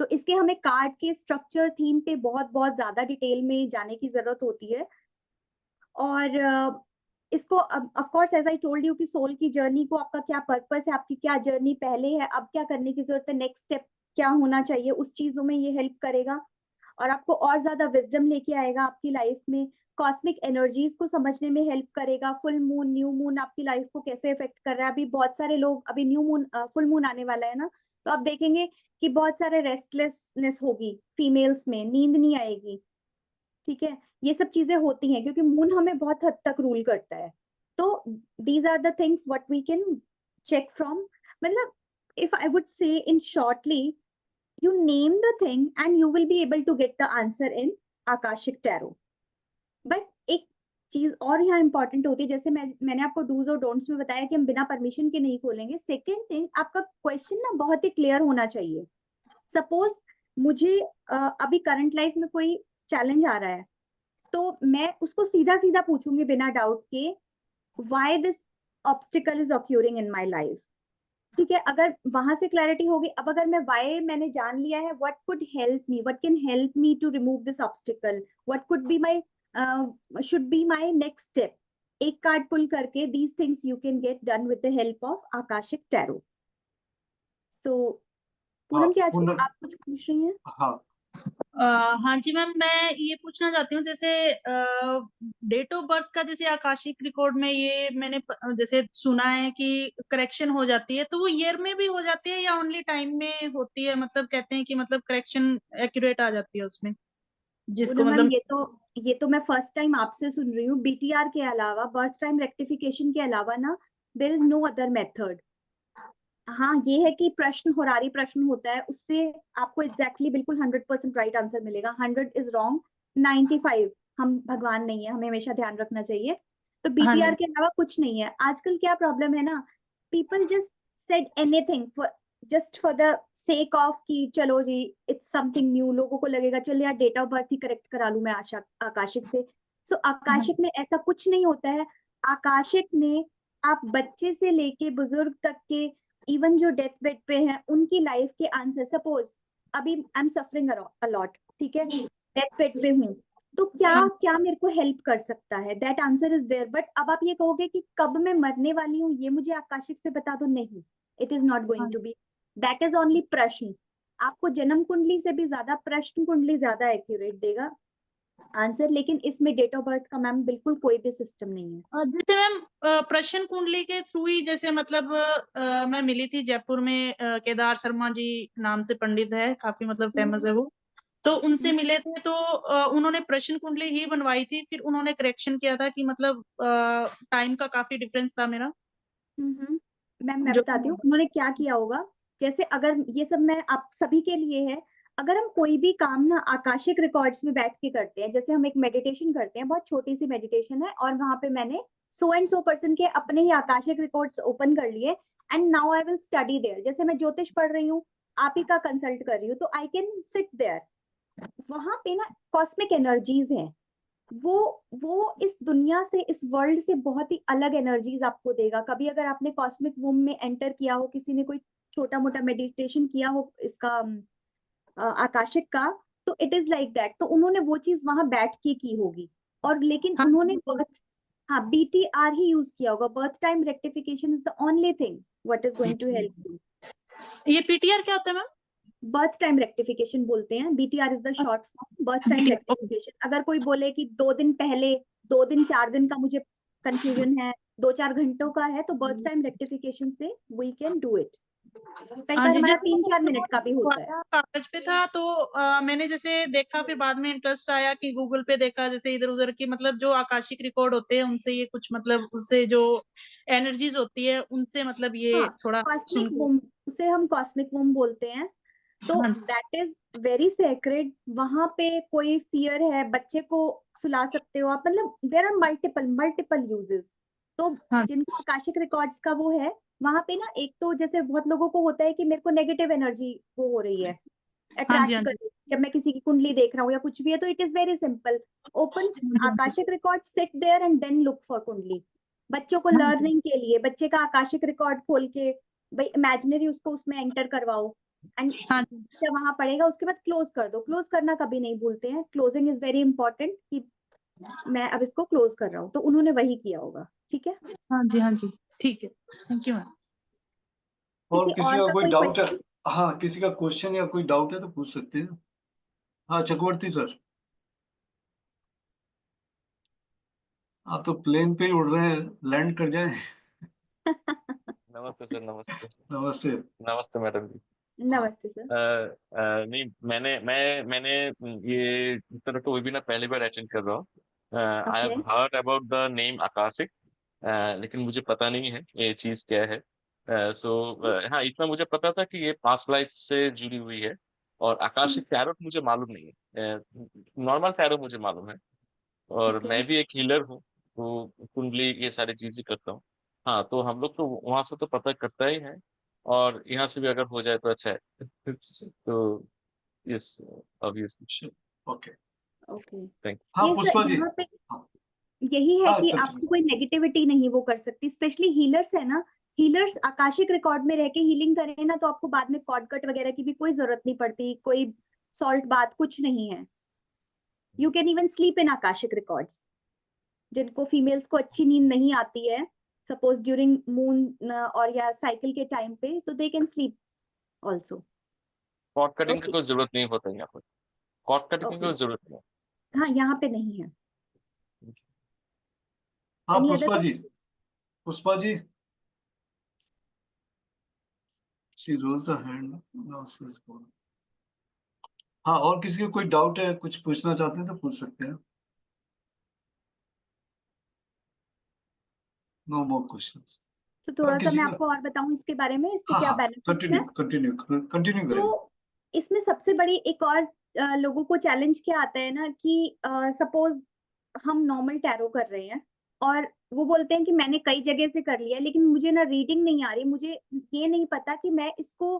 Speaker 1: तो इसके हमें कार्ड के स्ट्रक्चर थीम पे बहुत बहुत ज्यादा डिटेल में जाने की जरूरत होती है। और इसको of course as I told you कि सोल की जर्नी को आपका क्या पर्पस है, आपकी क्या जर्नी पहले है, अब क्या करने की जरूरत है, नेक्स्ट स्टेप क्या होना चाहिए, उस चीजों में ये हेल्प करेगा और आपको और ज्यादा विजडम लेके आएगा आपकी लाइफ में। कॉस्मिक एनर्जीज को समझने में हेल्प करेगा। फुल मून, न्यू मून आपकी लाइफ को कैसे इफेक्ट कर रहा है। अभी बहुत सारे लोग, अभी न्यू मून, फुल मून आने वाला है ना, तो आप देखेंगे कि बहुत सारे रेस्टलेसनेस होगी फीमेल्स में, नींद नहीं आएगी, ठीक है। ये सब चीजें होती हैं क्योंकि मून हमें बहुत हद तक रूल करता है। तो these are the things what we can check from, मतलब if I would say in shortly, you name the thing and you will be able to get the answer in Akashic Tarot. But एक चीज और यहाँ important होती है, जैसे मैंने आपको डूज और डोंट्स में बताया कि हम बिना परमिशन के नहीं खोलेंगे। सेकेंड थिंग, आपका क्वेश्चन ना बहुत ही क्लियर होना चाहिए। सपोज मुझे अभी करंट लाइफ में कोई चैलेंज आ रहा है तो मैं उसको सीधा सीधा पूछूंगी बिना डाउट के, why this obstacle is occurring in my life, ठीक है। अगर वहां से क्लैरिटी होगी, अब अगर मैं वाई मैंने जान लिया है, what could help me, what can help me to remove this obstacle, what could be my should be my next step, एक कार्ड पुल करके these things you can get done with the help of Akashic tarot. So Poonam ji, आज
Speaker 3: पूनम,
Speaker 1: आप कुछ पूछ रही हैं?
Speaker 3: हाँ
Speaker 8: हाँ जी मैम, मैं ये पूछना चाहती हूँ, जैसे डेट ऑफ बर्थ का जैसे आकाशिक रिकॉर्ड में ये मैंने जैसे सुना है कि करेक्शन हो जाती है, तो वो ईयर में भी हो जाती है या ओनली टाइम में होती है? मतलब कहते हैं कि मतलब करेक्शन एक्यूरेट आ जाती है उसमें, जिसको
Speaker 1: पूनम मैम,
Speaker 8: मतलब
Speaker 1: ये तो मैं फर्स्ट टाइम आपसे सुन रही हूँ। बीटीआर के अलावा, बर्थ टाइम रेक्टिफिकेशन के अलावा ना, there is no other method. हाँ, ये है कि प्रश्न होरारी प्रश्न होता है, उससे आपको एग्जैक्टली बिल्कुल 100% राइट आंसर मिलेगा। 100 इज रॉन्ग, 95 हम भगवान नहीं है, हमें हमेशा ध्यान रखना चाहिए। तो
Speaker 8: हाँ
Speaker 1: बीटीआर
Speaker 8: जी,
Speaker 1: के अलावा कुछ नहीं है। आजकल क्या प्रॉब्लम है ना, people just said anything for just for the sake of कि चलो जी इट्स समथिंग न्यू, लोगों को लगेगा चल यार डेट ऑफ बर्थ ही करेक्ट करा लूं मैं आकाशिक से। सो आकाशिक में ऐसा कुछ नहीं होता है। आकाशिक में आप बच्चे से लेके बुजुर्ग तक के, इवन जो डेथ बेड पे हैं, उनकी लाइफ के आंसर, सपोज अभी आई एम सफरिंग अलॉट, ठीक है, डेथ बेड पे हूँ, तो क्या क्या मेरे को हेल्प कर सकता है, that answer is there. But अब आप ये कहोगे कि कब मैं मरने वाली हूँ ये मुझे आकाशिक से बता दो, नहीं, it is not going to be, that is only प्रश्न। आपको जन्म कुंडली से भी ज्यादा प्रश्न कुंडली ज्यादा एक्यूरेट देगा आंसर, लेकिन इसमें डेट ऑफ बर्थ का मैम बिल्कुल कोई भी सिस्टम नहीं है।
Speaker 8: जैसे मैम प्रश्न कुंडली के थ्रू ही, जैसे मतलब मैं मिली थी जयपुर में, केदार शर्मा जी नाम से पंडित है, काफी मतलब फेमस है वो, तो उनसे मिले थे, तो उन्होंने प्रश्न कुंडली ही बनवाई थी, फिर उन्होंने करेक्शन किया था कि मतलब टाइम का काफी डिफरेंस था मेरा।
Speaker 1: मैम मैं
Speaker 8: जो
Speaker 1: बताती हूँ उन्होंने क्या किया होगा। जैसे अगर ये सब मैं आप सभी के लिए है, अगर हम कोई भी काम ना आकाशिक रिकॉर्ड्स में बैठ के करते हैं, जैसे हम एक मेडिटेशन करते हैं, बहुत छोटी सी मेडिटेशन है, और वहां पे मैंने सो एंड सो पर्सन के अपने ही आकाशिक रिकॉर्ड्स ओपन कर लिए, and now I will study there. जैसे मैं ज्योतिष पढ़ रही हूँ, आप ही का कंसल्ट कर रही हूँ, तो आई कैन सिट देयर। वहां पे ना कॉस्मिक एनर्जीज हैं, वो इस दुनिया से, इस वर्ल्ड से बहुत ही अलग एनर्जीज आपको देगा। कभी अगर आपने कॉस्मिक वूम में एंटर किया हो, किसी ने कोई छोटा मोटा मेडिटेशन किया हो इसका आकाशिक का, तो इट इज लाइक दैट। तो उन्होंने वो चीज वहां बैठ के की होगी, और लेकिन
Speaker 8: हाँ,
Speaker 1: उन्होंने हाँ बीटीआर ही यूज किया होगा। Birth time rectification is the only thing what is going to help you.
Speaker 8: ये पीटीआर क्या होता है मैम?
Speaker 1: बर्थ टाइम रेक्टिफिकेशन बोलते हैं, BTR is the short form, birth time
Speaker 8: BTR,
Speaker 1: rectification. अगर कोई बोले कि 2 दिन पहले, 2 दिन 4 दिन का मुझे कंफ्यूजन है, 2-4 घंटों का है, तो बर्थ टाइम रेक्टिफिकेशन से वी कैन डू इट। कई
Speaker 8: हाँ
Speaker 1: बार
Speaker 8: जी,
Speaker 1: हमारा
Speaker 8: जब
Speaker 1: 3-4 मिनट का भी होता है।
Speaker 8: कागज पे था, तो मैंने जैसे देखा, फिर बाद में इंटरेस्ट आया कि गूगल पे देखा, जैसे इधर उधर की मतलब जो आकाशिक रिकॉर्ड होते हैं उनसे ये कुछ मतलब उससे जो एनर्जीज होती है उनसे मतलब ये
Speaker 1: हाँ,
Speaker 8: थोड़ा
Speaker 1: कॉस्मिक
Speaker 8: सुन के।
Speaker 1: वूम, उसे हम कॉस्मिक वूम बोलते हैं। तो
Speaker 8: हाँ जी
Speaker 1: दैट इज वेरी सेक्रेड। वहां पे कोई फियर है, बच्चे को सुला सकते हो आप, मतलब देर आर मल्टीपल यूजेस। तो
Speaker 8: हाँ
Speaker 1: जिनको आकाशिक रिकॉर्ड्स का वो है, वहां पे ना एक तो जैसे बहुत लोगों को होता है कि मेरे को नेगेटिव एनर्जी वो हो रही है,
Speaker 8: हाँ जी
Speaker 1: अट्रैक्ट कर रही है जब मैं किसी की कुंडली देख रहा हूँ या कुछ भी है, तो it is very simple. Open Akashic record, sit there and then look for kundli. बच्चों को
Speaker 8: हाँ जी
Speaker 1: लर्निंग के लिए बच्चे का आकाशिक रिकॉर्ड खोल के भाई इमेजिनरी उसको उसमें एंटर करवाओ, एंड
Speaker 8: हाँ जी
Speaker 1: जब वहां पड़ेगा उसके बाद क्लोज कर दो। क्लोज करना कभी नहीं भूलते हैं, क्लोजिंग इज वेरी इंपॉर्टेंट कि मैं अब इसको क्लोज कर रहा हूँ, तो उन्होंने वही किया होगा। ठीक है,
Speaker 8: हाँ जी ठीक है, थैंक यू मैम।
Speaker 3: और
Speaker 1: किसी
Speaker 3: किसी
Speaker 1: और
Speaker 3: का
Speaker 1: का
Speaker 3: कोई
Speaker 1: कोई
Speaker 3: डाउट है?
Speaker 1: क्वेश्चन?
Speaker 3: हाँ, किसी का क्वेश्चन या कोई डाउट है तो पूछ सकते हैं। हाँ, चक्रवर्ती सर, आप तो प्लेन पे ही उड़ रहे हैं, लैंड कर जाएं।
Speaker 9: नमस्ते सर, नमस्ते।
Speaker 3: नमस्ते।
Speaker 9: नमस्ते मैडम जी।
Speaker 1: नमस्ते सर।
Speaker 9: नहीं, मैंने ये इस तरह का वेबिनार पहली बार अटेंड कर रहा हूँ। I
Speaker 1: okay,
Speaker 9: have heard about the name Akashic, लेकिन मुझे पता नहीं है ये चीज क्या है। हाँ, इतना मुझे पता था कि ये पास्ट लाइफ से जुड़ी हुई है, और आकाशिक टैरोट मुझे मालूम नहीं है। नॉर्मल टैरो मुझे मालूम है, और
Speaker 1: ओके।
Speaker 9: मैं भी एक हीलर हूँ, तो कुंडली ये सारी चीजें करता हूँ। हाँ, तो हम लोग तो वहां से तो पता करता ही है, और यहाँ से भी अगर हो जाए तो अच्छा है। तो yes, obviously.
Speaker 3: Okay.
Speaker 1: Okay,
Speaker 9: thank
Speaker 3: हाँ,
Speaker 1: ये
Speaker 3: पुष्पा
Speaker 1: सर
Speaker 3: जी।
Speaker 1: यहाँ पे
Speaker 3: हाँ,
Speaker 1: यही है
Speaker 3: हाँ,
Speaker 1: कि
Speaker 3: कंटिन्यू।
Speaker 1: आपको कोई नेगेटिविटी नहीं वो कर सकती, स्पेशली हीलर्स है ना। हीलर्स आकाशिक रिकॉर्ड में रह के हीलिंग करें ना, तो आपको बाद में कॉर्ड कट वगैरह की भी कोई जरूरत नहीं पड़ती, कोई सॉल्ट बात कुछ नहीं है। You can even sleep in Akashic records. जिनको फीमेल्स को अच्छी नींद नहीं आती है, सपोज ड्यूरिंग मून और या साइकिल के टाइम पे, तो they can sleep also.
Speaker 9: Cord cutting की
Speaker 1: ओके,
Speaker 9: कोई जरूरत नहीं होता है यहाँ पर। कॉर्ड कटिंग की
Speaker 1: ओके।
Speaker 9: कोई जरूरत नहीं
Speaker 1: हाँ, यहाँ पे नहीं है।
Speaker 9: है।
Speaker 3: हाँ,
Speaker 1: any other
Speaker 3: Pushpa ji.
Speaker 1: Question?
Speaker 3: Pushpa ji, she rose the hand. हाँ, और किसी का कोई डाउट है, कुछ पूछना चाहते हैं तो पूछ सकते हैं। No more questions.
Speaker 1: तो थोड़ा सा
Speaker 3: किसी
Speaker 1: मैं
Speaker 3: का?
Speaker 1: आपको और बताऊं इसके बारे में, इसके
Speaker 3: हाँ,
Speaker 1: क्या
Speaker 3: हाँ,
Speaker 1: बेनिफिट्स
Speaker 3: कंटिन्यू
Speaker 1: हैं।
Speaker 3: कंटिन्यू कंटिन्यू करें।
Speaker 1: तो इसमें सबसे बड़ी एक और लोगों को चैलेंज क्या आता है ना कि सपोज हम नॉर्मल टैरो कर रहे हैं, और वो बोलते हैं कि मैंने कई जगह से कर लिया, लेकिन मुझे ना रीडिंग नहीं आ रही, मुझे ये नहीं पता कि मैं इसको,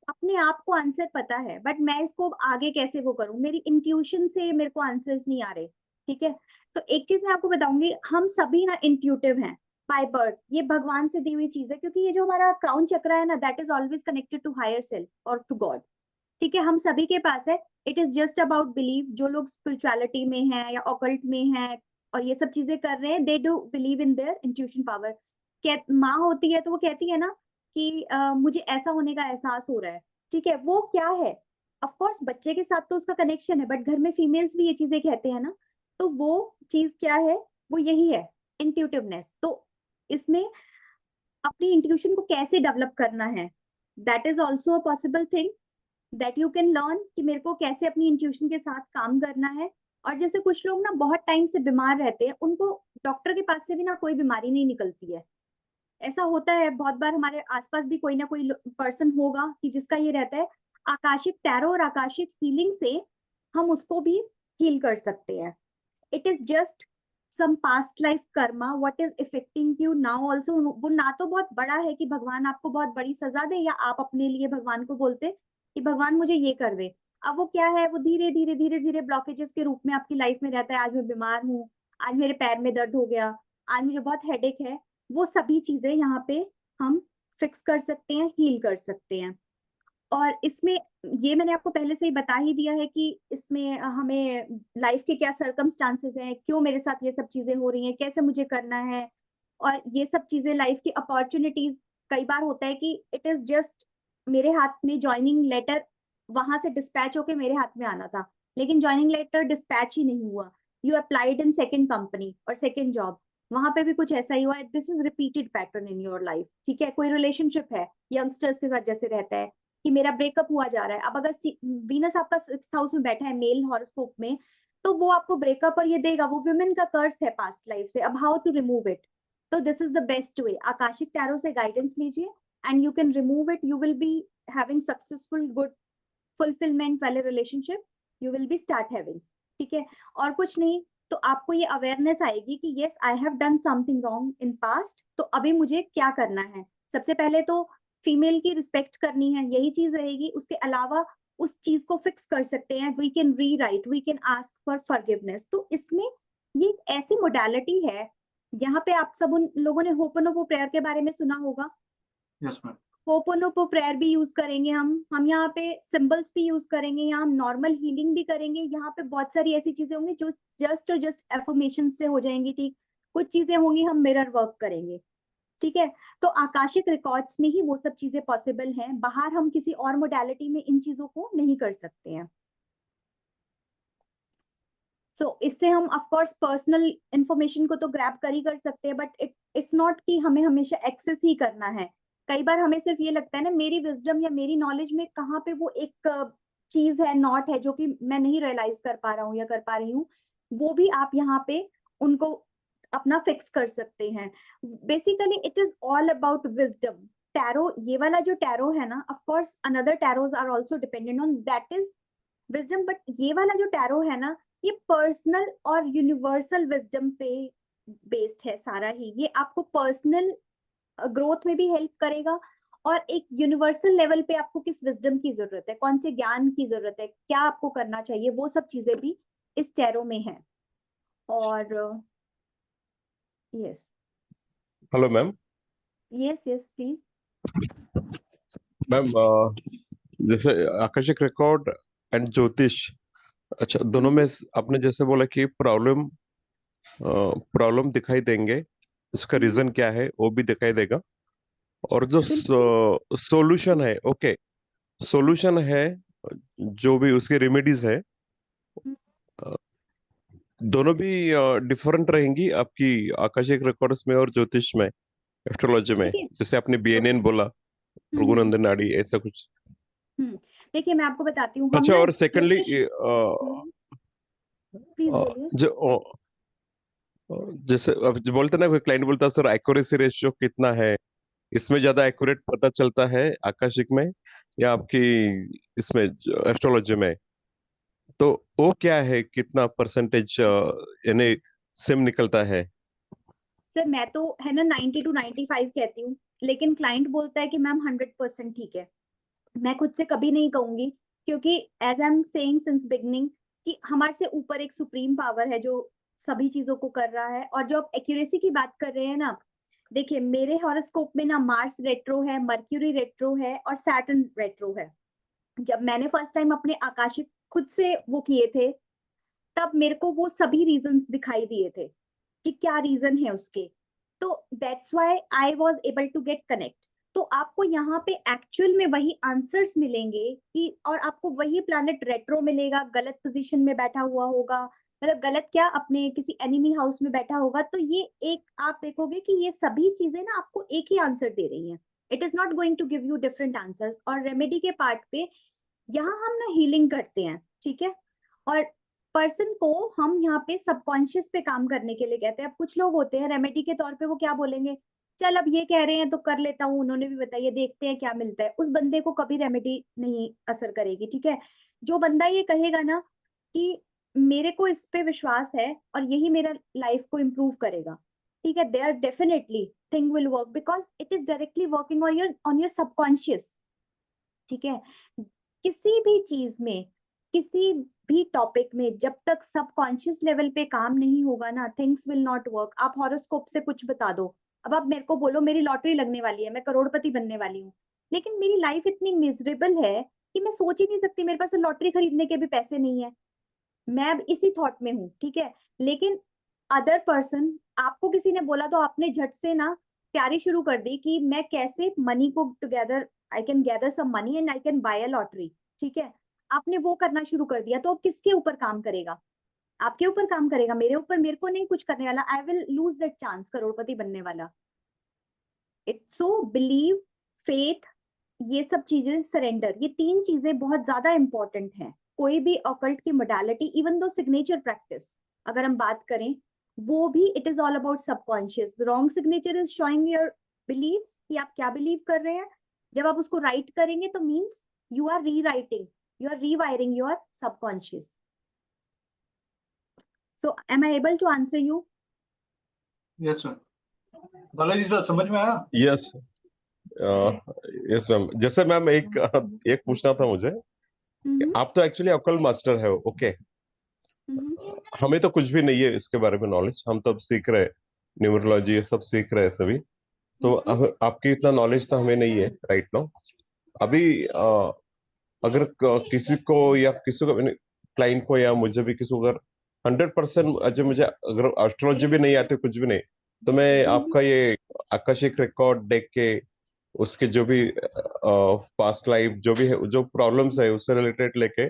Speaker 1: अपने आप को आंसर पता है बट मैं इसको आगे कैसे वो करूं, मेरी इंट्यूशन से मेरे को आंसर्स नहीं आ रहे। ठीक है, तो एक चीज मैं आपको बताऊंगी, हम सभी ना इंट्यूटिव हैं बाय बर्थ। ये भगवान से दी हुई चीज है, क्योंकि ये जो हमारा क्राउन चक्र है ना, that is always connected to higher self और टू गॉड। ठीक है, हम सभी के पास है। It is just about believe. जो लोग स्पिरिचुअलिटी में हैं या ऑकल्ट में हैं और ये सब चीजें कर रहे हैं, they do believe in their intuition power. माँ होती है तो वो कहती है ना कि मुझे ऐसा होने का एहसास हो रहा है। ठीक है, वो क्या है, ऑफ कोर्स बच्चे के साथ तो उसका कनेक्शन है, बट घर में फीमेल्स भी ये चीजें कहते हैं ना, तो वो चीज क्या है, वो यही है, इंट्यूटिवनेस। तो इसमें अपनी इंट्यूशन को कैसे डेवलप करना है, that is also a possible thing that you can learn, कि मेरे को कैसे अपनी इंट्यूशन के साथ काम करना है। और जैसे कुछ लोग ना बहुत टाइम से बीमार रहते हैं, उनको डॉक्टर के पास से भी ना कोई बीमारी नहीं निकलती है। ऐसा होता है बहुत बार, हमारे आसपास भी कोई ना कोई पर्सन होगा कि जिसका ये रहता है। आकाशिक टैरो और आकाशिक हीलिंग से हम उसको भी हील कर सकते हैं। It is just some past life karma what is affecting you now also. वो ना तो बहुत बड़ा है कि भगवान आपको बहुत बड़ी सजा दे, या आप अपने लिए भगवान को बोलते कि भगवान मुझे ये कर दे। अब वो क्या है, वो धीरे धीरे धीरे धीरे ब्लॉकेजेस के रूप में आपकी लाइफ में रहता है। आज मैं बीमार हूँ, आज मेरे पैर में दर्द हो गया, आज मुझे बहुत हेडेक है। वो सभी चीजें यहाँ पे हम फिक्स कर सकते हैं, हील कर सकते हैं। और इसमें ये मैंने आपको पहले से ही बता ही दिया है कि इसमें हमें लाइफ के क्या सर्कमस्टांसेस हैं, क्यों मेरे साथ ये सब चीजें हो रही हैं, कैसे मुझे करना है। और ये सब चीजें लाइफ की अपॉर्चुनिटीज, कई बार होता है कि इट इज जस्ट मेरे हाथ में ज्वाइनिंग लेटर वहां से डिस्पैच होके मेरे हाथ में आना था, लेकिन ज्वाइनिंग लेटर डिस्पैच ही नहीं हुआ। You applied in second company और सेकेंड जॉब, वहां पे भी कुछ ऐसा ही हुआ है। This is repeated pattern in your life. ठीक है, कोई रिलेशनशिप है यंगस्टर्स के साथ जैसे रहता है कि मेरा ब्रेकअप हुआ जा रहा है। अब अगर वीनस आपका 6th हाउस में बैठा है मेल हॉरोस्कोप में, तो वो आपको ब्रेकअप और ये देगा, वो वुमेन का कर्स है पास्ट लाइफ से। अब हाउ टू रिमूव इट, तो this is the best way, Akashic tarot से गाइडेंस लीजिए and you can remove it. You will be having successful good fulfilment वाले relationship you will be start having, ठीक है। और कुछ नहीं, तो आपको ये अवेयरनेस आएगी कि yes I have done something wrong in past, तो अभी मुझे क्या करना है। सबसे पहले तो फीमेल की रिस्पेक्ट करनी है, यही चीज रहेगी। उसके अलावा उस चीज को फिक्स कर सकते हैं, we can rewrite, we can ask for forgiveness. तो इसमें ये एक ऐसी मोडालिटी है, यहाँ पे आप सब उन लोगों ने होपोनोपो प्रेयर के बारे में सुना होगा।
Speaker 3: Yes ma'am.
Speaker 1: होपोनोपो प्रेयर भी यूज करेंगे हम यहाँ पे सिंबल्स भी यूज करेंगे, यहाँ हम नॉर्मल हीलिंग भी करेंगे। यहाँ पे बहुत सारी ऐसी चीजें होंगी जो जस्ट एफर्मेशन से हो जाएंगी, ठीक। कुछ चीजें होंगी हम मिरर वर्क करेंगे, ठीक है। तो आकाशिक रिकॉर्ड्स में ही वो सब चीजें पॉसिबल हैं, बाहर हम किसी और मोडालिटी में इन चीजों को नहीं कर सकते हैं। सो इससे हम ऑफ कोर्स पर्सनल इंफॉर्मेशन को तो ग्रैब कर सकते हैं, बट इट्स नॉट कि हमें हमेशा एक्सेस ही करना है। कई बार हमें सिर्फ ये लगता है ना, मेरी विजडम या मेरी नॉलेज में कहाँ पे वो एक चीज है, नॉट है, जो कि मैं नहीं रियलाइज कर पा रहा हूँ या कर पा रही हूँ, वो भी आप यहाँ पे उनको अपना फिक्स कर सकते हैं। Basically it is all about wisdom. Tarot, ये वाला जो टैरो है ना, of course another tarots are also dependent on that is wisdom, but ये वाला जो टैरो है ना, ये पर्सनल और यूनिवर्सल विजडम पे बेस्ड है सारा ही। ये आपको पर्सनल ग्रोथ में भी हेल्प करेगा, और एक यूनिवर्सल लेवल पे आपको किस विजडम की जरूरत है, कौन से ज्ञान की जरूरत है, क्या आपको करना चाहिए, वो सब चीजें भी इस टैरो में है। और yes
Speaker 5: hello ma'am.
Speaker 1: Yes yes please.
Speaker 5: Ma'am जैसे आकाशिक रिकॉर्ड एंड ज्योतिष, अच्छा दोनों में आपने जैसे बोला कि प्रॉब्लम दिखाई देंगे, उसका रीजन क्या है वो भी दिखाई देगा, और जो सॉल्यूशन है, ओके सॉल्यूशन है, जो भी उसकी रेमेडीज है, अ, दोनों भी डिफरेंट रहेंगी आपकी आकाशिक रिकॉर्ड्स में और ज्योतिष में, एस्ट्रोलॉजी में,
Speaker 1: देखिए
Speaker 5: जैसे आपने बीएनएन बोला, भृगुनंदन नाड़ी, ऐसा कुछ।
Speaker 1: देखिए मैं आपको बताती हूँ, हम
Speaker 5: अच्छा,
Speaker 1: ना
Speaker 5: और सेकंडली
Speaker 1: प्लीज बोलिए।
Speaker 5: जो जैसे अब जो बोलते हैं ना, कोई क्लाइंट बोलता है सर एक्यूरेसी रेशियो कितना है, इसमें ज्यादा एक्यूरेट पता चलता है आकाशिक में या आपकी इसमें एस्ट्रोलॉजी में, तो वो क्या है, कितना परसेंटेज यानी सिम निकलता है?
Speaker 1: सर मैं तो है ना 90 to 95 कहती हूँ, लेकिन क्लाइंट बोलता है कि मैम 100% ठीक है। मैं खुद से कभी नहीं कहूंगी, क्योंकि as I am saying since beginning कि हमारे से ऊपर एक सुप्रीम पावर है जो सभी चीजों को कर रहा है। और जो आप एक्यूरेसी की बात कर रहे हैं ना, देखिए मेरे हॉरोस्कोप में ना मार्स रेट्रो है, मर्क्यूरी रेट्रो है और सैटर्न रेट्रो है। जब मैंने फर्स्ट टाइम अपने आकाशिक खुद से वो किए थे, तब मेरे को वो सभी रीजंस दिखाई दिए थे कि क्या रीजन है उसके। तो that's why I was able to get connect. तो आपको यहाँ पे एक्चुअल में वही आंसर्स मिलेंगे कि, और आपको वही प्लैनेट रेट्रो मिलेगा, गलत पोजीशन में बैठा हुआ होगा, मतलब गलत क्या, अपने किसी एनिमी हाउस में बैठा होगा। तो ये एक आप देखोगे कि ये सभी चीजें ना आपको एक ही आंसर दे रही हैं। It is not going to give you different answers. और रेमेडी के पार्ट पे यहाँ हम ना हीलिंग करते हैं, ठीक है। और पर्सन को हम यहाँ पे सबकॉन्शियस पे काम करने के लिए कहते हैं। अब कुछ लोग होते हैं रेमेडी के तौर पे, वो क्या बोलेंगे, चल अब ये कह रहे हैं तो कर लेता हूँ, उन्होंने भी बताया, देखते हैं क्या मिलता है। उस बंदे को कभी रेमेडी नहीं असर करेगी, ठीक है। जो बंदा ये कहेगा ना कि मेरे को इस पे विश्वास है और यही मेरा लाइफ को इम्प्रूव करेगा, ठीक है, there definitely thing will work, because it is directly working on your subconscious, ठीक है। किसी भी चीज में, किसी भी टॉपिक में, जब तक सबकॉन्शियस लेवल पे काम नहीं होगा ना, थिंग्स विल नॉट वर्क। आप हॉरोस्कोप से कुछ बता दो, अब आप मेरे को बोलो मेरी लॉटरी लगने वाली है, मैं करोड़पति बनने वाली हूँ, लेकिन मेरी लाइफ इतनी मिजरेबल है कि मैं सोच ही नहीं सकती, मेरे पास लॉटरी खरीदने के भी पैसे नहीं है, मैं अब इसी थॉट में हूँ, ठीक है। लेकिन अदर पर्सन, आपको किसी ने बोला तो आपने झट से ना तैयारी शुरू कर दी कि मैं कैसे मनी को together, I can gather some money and I can buy a lottery, ठीक है। आपने वो करना शुरू कर दिया, तो अब किसके ऊपर काम करेगा? आपके ऊपर काम करेगा, मेरे ऊपर, मेरे को नहीं कुछ करने वाला। I will lose that chance करोड़पति बनने वाला। इट्स सो बिलीव, फेथ, ये सब चीजें, सरेंडर, ये तीन चीजें बहुत ज्यादा इंपॉर्टेंट हैं। कोई भी ऑकल्ट की मोडालिटी, इवन दो सिग्नेचर प्रैक्टिस अगर हम बात करें, वो भी it is all about subconscious. Wrong signature is showing your beliefs कि आप क्या बिलीव कर रहे हैं। जब आप उसको राइट करेंगे तो means you are rewriting, You are rewiring your subconscious. So am I able to answer you?
Speaker 3: Yes ma'am. Balaji sir समझ में आया?
Speaker 5: Yes yes ma'am. जैसे मैम एक पूछना था मुझे कि आप तो एक्चुअली अकल मास्टर है, ओके? हमें तो कुछ भी नहीं है इसके बारे में नॉलेज, हम तो अब सीख रहे हैं, न्यूमरोलॉजी ये सब सीख रहे हैं सभी। तो अब आपकी इतना नॉलेज तो हमें नहीं है राइट नाउ। अभी अगर किसी को या किसी को क्लाइंट को या मुझे भी किसी को अगर 100% मुझे अगर एस्ट्रोलॉजी भी नहीं आती, कुछ भी नहीं, तो मैं आपका ये आकाशिक रिकॉर्ड देख के उसके जो भी पास्ट लाइफ जो भी है, जो प्रॉब्लम्स है उससे रिलेटेड लेके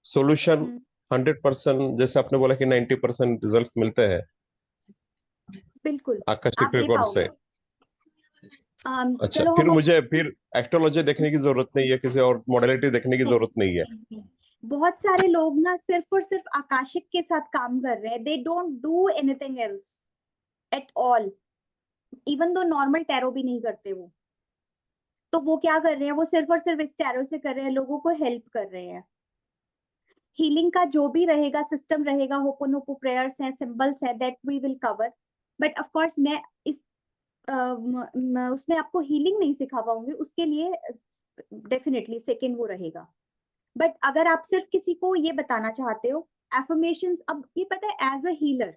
Speaker 5: सॉल्यूशन 100%, जैसे आपने बोला कि 90% रिजल्ट्स मिलते हैं
Speaker 1: बिल्कुल आप
Speaker 5: आकाशिक
Speaker 1: दे
Speaker 5: रिकॉर्ड से।
Speaker 1: पाओगे।
Speaker 5: अच्छा,
Speaker 1: चलो
Speaker 5: फिर
Speaker 1: हम
Speaker 5: मुझे फिर एस्ट्रोलॉजी देखने की जरूरत नहीं है, किसी और मॉडलिटी देखने की
Speaker 1: नहीं,
Speaker 5: जरूरत नहीं है।
Speaker 1: नहीं। बहुत सारे लोग ना सिर्फ और सिर्फ आकाशिक के साथ काम कर रहे हैं। They don't do anything else at all, even though normal tarot भी नहीं करते वो। तो वो क्या कर रहे हैं, वो सिर्फ और सिर्फ इस टैरो से कर रहे हैं, लोगों को हेल्प कर रहे हैं। हीलिंग का जो भी रहेगा सिस्टम रहेगा, होपोनोपो प्रेयर्स हैं, सिंबल्स हैं, that we will cover. But of course मैं इस उसमें आपको हीलिंग नहीं सिखा पाऊंगी, उसके लिए डेफिनेटली सेकंड वो रहेगा। बट अगर आप सिर्फ किसी को ये बताना चाहते हो एफर्मेशंस, अब ये पता है एज अ हीलर,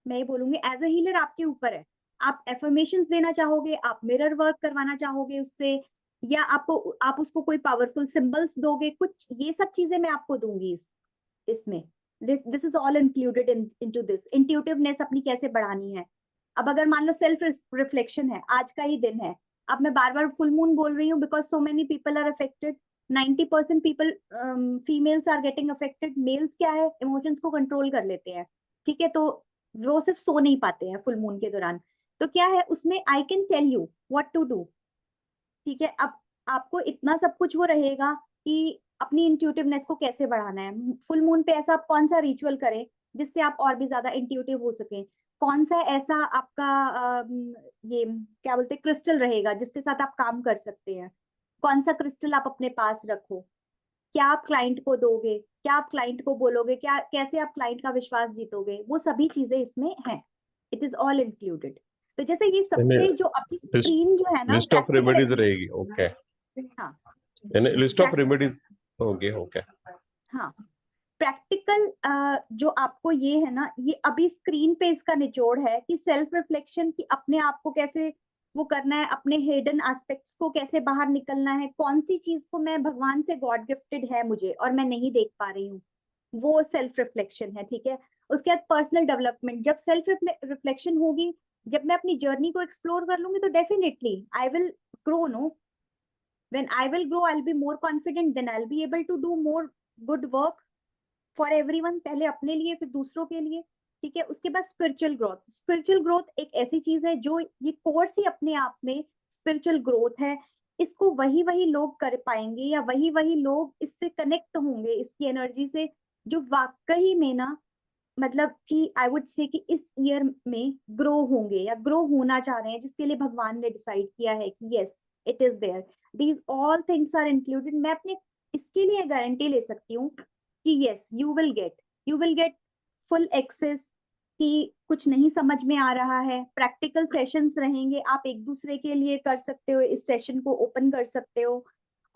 Speaker 1: मैं ये बोलूंगी एज अ हीलर आपके ऊपर है। आप एफर्मेशंस देना चाहोगे, आप मिरर वर्क करवाना चाहोगे उससे, या आप उसको कोई पावरफुल सिंबल्स दोगे, कुछ ये सब चीजें मैं आपको दूंगी इसमें। This is all included into this. Intuitiveness अपनी कैसे बढ़ानी है। अब अगर मान लो सेल्फ रिफ्लेक्शन है, आज का ही दिन है, अब मैं बार बार फुल मून बोल रही हूँ because so many people are affected. 90% people females are getting affected. Males क्या है, इमोशंस को कंट्रोल कर लेते हैं, ठीक है, तो वो सिर्फ सो नहीं पाते हैं फुल मून के दौरान। तो क्या है उसमें, I can tell you what to do, ठीक है। अब आपको इतना सब कुछ वो रहेगा कि अपनी इंट्यूटिवनेस को कैसे बढ़ाना है। फुल मून पे ऐसा आप कौन सा रिचुअल करें जिससे आप और भी ज्यादा इंट्यूटिव हो सके, कौन सा ऐसा आपका ये क्या बोलते हैं क्रिस्टल रहेगा जिसके साथ आप काम कर सकते हैं, कौन सा क्रिस्टल आप अपने पास रखो, क्या आप क्लाइंट को दोगे, क्या आप क्लाइंट को बोलोगे, क्या कैसे आप क्लाइंट का विश्वास जीतोगे, वो सभी चीजें इसमें हैं। It is all included. तो जैसे ये सबसे जो अभी स्क्रीन जो है ना,
Speaker 5: लिस्ट ऑफ रेमेडीज रहेगी, ओके?
Speaker 1: हाँ,
Speaker 5: लिस्ट ऑफ रेमेडीज होगी, ओके?
Speaker 1: हाँ, प्रैक्टिकल जो आपको ये है ना, ये अभी स्क्रीन पे इसका निचोड़ है कि सेल्फ रिफ्लेक्शन की अपने आप को कैसे वो करना है, अपने हिडन एस्पेक्ट्स को कैसे बाहर निकलना है, कौन सी चीज को मैं भगवान से गॉड गिफ्टेड है मुझे और मैं नहीं देख पा रही हूँ, वो सेल्फ रिफ्लेक्शन है, ठीक है। उसके बाद पर्सनल डेवलपमेंट, जब सेल्फ रिफ्लेक्शन होगी, जब मैं अपनी जर्नी को एक्सप्लोर कर लूंगी, तो definitely I will grow, no, when I will grow I'll be more confident, then I'll be able to do more good work for everyone, पहले अपने लिए फिर दूसरों के लिए, ठीक है। उसके बाद स्पिरिचुअल ग्रोथ। स्पिरिचुअल ग्रोथ एक ऐसी चीज है जो ये कोर्स ही अपने आप में स्पिरिचुअल ग्रोथ है। इसको वही लोग कर पाएंगे या वही लोग इससे कनेक्ट होंगे इसकी एनर्जी से, जो वाकई में ना मतलब कि आई वुड से कि इस ईयर में ग्रो होंगे या ग्रो होना चाह रहे हैं, जिसके लिए भगवान ने डिसाइड किया है कि yes it is there, these all things are included. मैं अपने इसके लिए गारंटी ले सकती हूँ कि yes you will get full access, कि कुछ नहीं समझ में आ रहा है, प्रैक्टिकल सेशंस रहेंगे, आप एक दूसरे के लिए कर सकते हो, इस सेशन को ओपन कर सकते हो,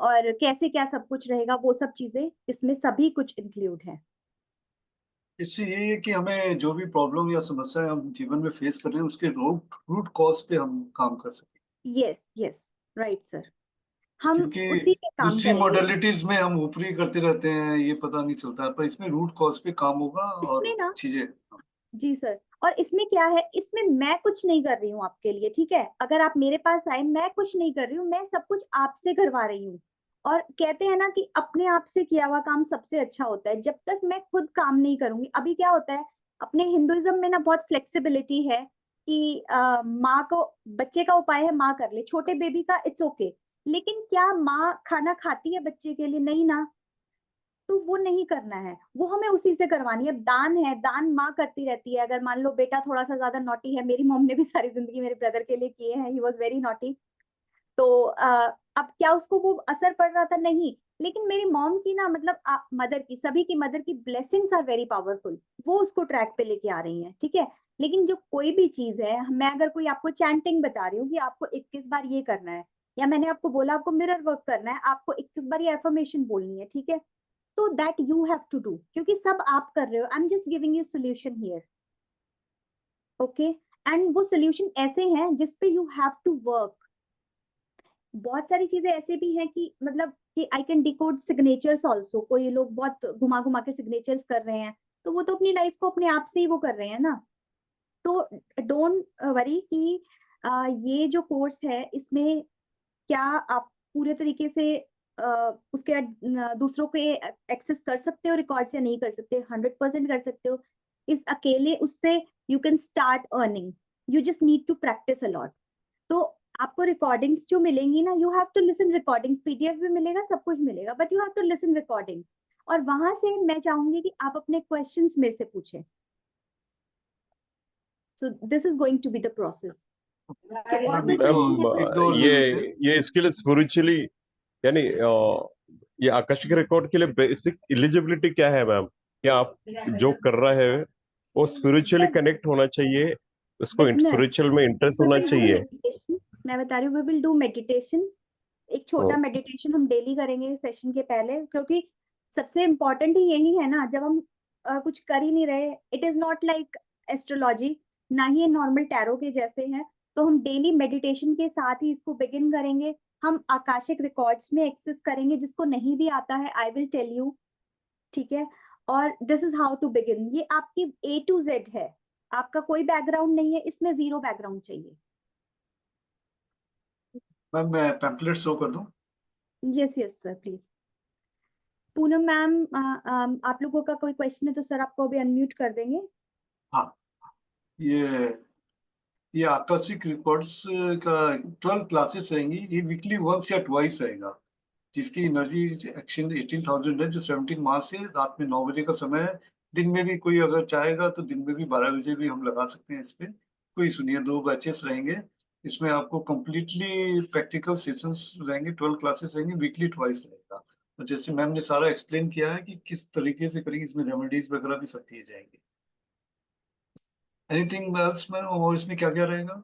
Speaker 1: और कैसे क्या सब कुछ रहेगा, वो सब चीजें इसमें सभी कुछ इंक्लूड है।
Speaker 3: इससे ये है कि हमें जो भी प्रॉब्लम या समस्या हम जीवन में फेस कर रहे हैं उसके रूट कॉज पे हम काम कर सकें।
Speaker 1: यस राइट सर, हम
Speaker 3: क्योंकि
Speaker 1: उसी पे काम
Speaker 3: दूसरी
Speaker 1: करेंगे।
Speaker 3: मॉडलिटीज में हम ऊपरी करते रहते हैं, ये पता नहीं चलता है, पर इसमें रूट कॉज पे काम होगा और
Speaker 1: इसमें ना
Speaker 3: चीजें।
Speaker 1: जी सर, और इसमें क्या है, इसमें मैं कुछ नहीं कर रही हूँ आपके लिए, ठीक है। अगर आप मेरे पास आए, मैं कुछ नहीं कर रही हूँ, मैं सब कुछ आपसे करवा रही हूँ। और कहते हैं ना कि अपने आप से किया हुआ काम सबसे अच्छा होता है। जब तक मैं खुद काम नहीं करूंगी, अभी क्या होता है अपने हिंदुइज्म में ना, बहुत फ्लेक्सिबिलिटी है कि माँ को, बच्चे का उपाय है माँ कर ले, छोटे बेबी का इट्स ओके, लेकिन क्या माँ खाना खाती है बच्चे के लिए? नहीं ना, तो वो नहीं करना है, वो हमें उसी से करवानी है। दान है, दान माँ करती रहती है। अगर मान लो बेटा थोड़ा सा ज्यादा नॉटी है, मेरी मॉम ने भी सारी जिंदगी मेरे ब्रदर के लिए किए हैं, ही वॉज वेरी नॉटी, तो अब क्या उसको वो असर पड़ रहा था? नहीं, लेकिन मेरी मॉम की ना, मतलब मदर की, सभी की मदर की ब्लेसिंग्स आर वेरी पावरफुल, वो उसको ट्रैक पे लेके आ रही हैं, ठीक है। लेकिन जो कोई भी चीज है, मैं अगर कोई आपको चैंटिंग बता रही हूँ कि आपको 21 बार ये करना है, या मैंने आपको बोला आपको मिरर वर्क करना है, आपको 21 बार ये एफर्मेशन बोलनी है, ठीक है, तो that you have to do, क्योंकि सब आप कर रहे हो। I am just giving you solution here, okay. And वो सोल्यूशन ऐसे हैं जिसपे यू हैव टू वर्क। बहुत सारी चीजें ऐसे भी हैं कि मतलब कि I can decode signatures also, कोई लोग बहुत घुमा घुमा के सिग्नेचर्स कर रहे हैं, तो वो तो अपनी लाइफ को अपने आप से ही वो कर रहे हैं ना। तो डोंट वरी कि ये जो कोर्स है इसमें क्या आप पूरे तरीके से उसके दूसरों के एक्सेस कर सकते हो रिकॉर्ड्स, या नहीं कर सकते? 100% कर सकते हो। इस अकेले उससे you can start earning, you just need to practice a lot. तो आपको रिकॉर्डिंग्स जो मिलेंगी ना, you have to listen recordings, PDF भी मिलेगा, सब कुछ मिलेगा, but you have to listen recording. और वहां से मैं चाहूंगी कि आप अपने क्वेश्चंस मेरे से पूछें। So this is going to be the process. और कोई क्वेश्चन है?
Speaker 3: एक दो और ले लेते हैं।
Speaker 5: ये इसके लिए स्पिरिचुअली, यानी ये आकस्मिक रिकॉर्ड के लिए बेसिक एलिजिबिलिटी क्या है मैम? क्या आप जो कर रहे हैं वो स्पिरिचुअली कनेक्ट होना चाहिए, उसको स्पिरिचुअल में इंटरेस्ट होना चाहिए?
Speaker 1: मैं बता रही हूँ, वी विल डू मेडिटेशन। एक छोटा मेडिटेशन हम डेली करेंगे सेशन के पहले, क्योंकि सबसे इम्पोर्टेंट ही यही है ना, जब हम कुछ कर ही नहीं रहे, it is not like astrology, ना ही नॉर्मल टैरो के जैसे हैं। तो हम डेली मेडिटेशन के साथ ही इसको बिगिन करेंगे। हम आकाशिक रिकॉर्ड्स में एक्सेस करेंगे, जिसको नहीं भी आता है आई विल टेल यू, ठीक है। और this is how to begin. ये आपकी A to Z है, आपका कोई बैकग्राउंड नहीं है इसमें, 0 बैकग्राउंड चाहिए।
Speaker 3: मैम मैं पैम्पलेट शो कर दूं?
Speaker 1: Yes yes sir, please. Poonam ma'am, आप लोगों का कोई क्वेश्चन है तो सर आपको अभी अनम्यूट कर देंगे।
Speaker 3: हाँ, ये आकस्मिक रिकॉर्ड्स का 12 क्लासेस रहेंगी। ये वीकली वंस या ट्वाइस रहेगा, जिसकी एनर्जी एक्सचेंज 18,000 है, जो 17 मार्च से रात में 9 बजे का समय है। दिन में भी कोई अगर चाहेगा तो दिन में भी 12 बजे भी हम लगा सकते हैं इस पे, कोई सुनिए। 2 बैचेस रहेंगे, इसमें आपको कंप्लीटली प्रैक्टिकल सेशंस रहेंगे, 12 क्लासेस रहेंगे, वीकली ट्वाइस रहेगा। और जैसे मैम ने सारा एक्सप्लेन किया है कि किस तरीके से करेंगे, इसमें रेमेडीज वगैरह भी सब दिए जाएंगे। एनीथिंग एल्स मैम, और इसमें क्या क्या रहेगा?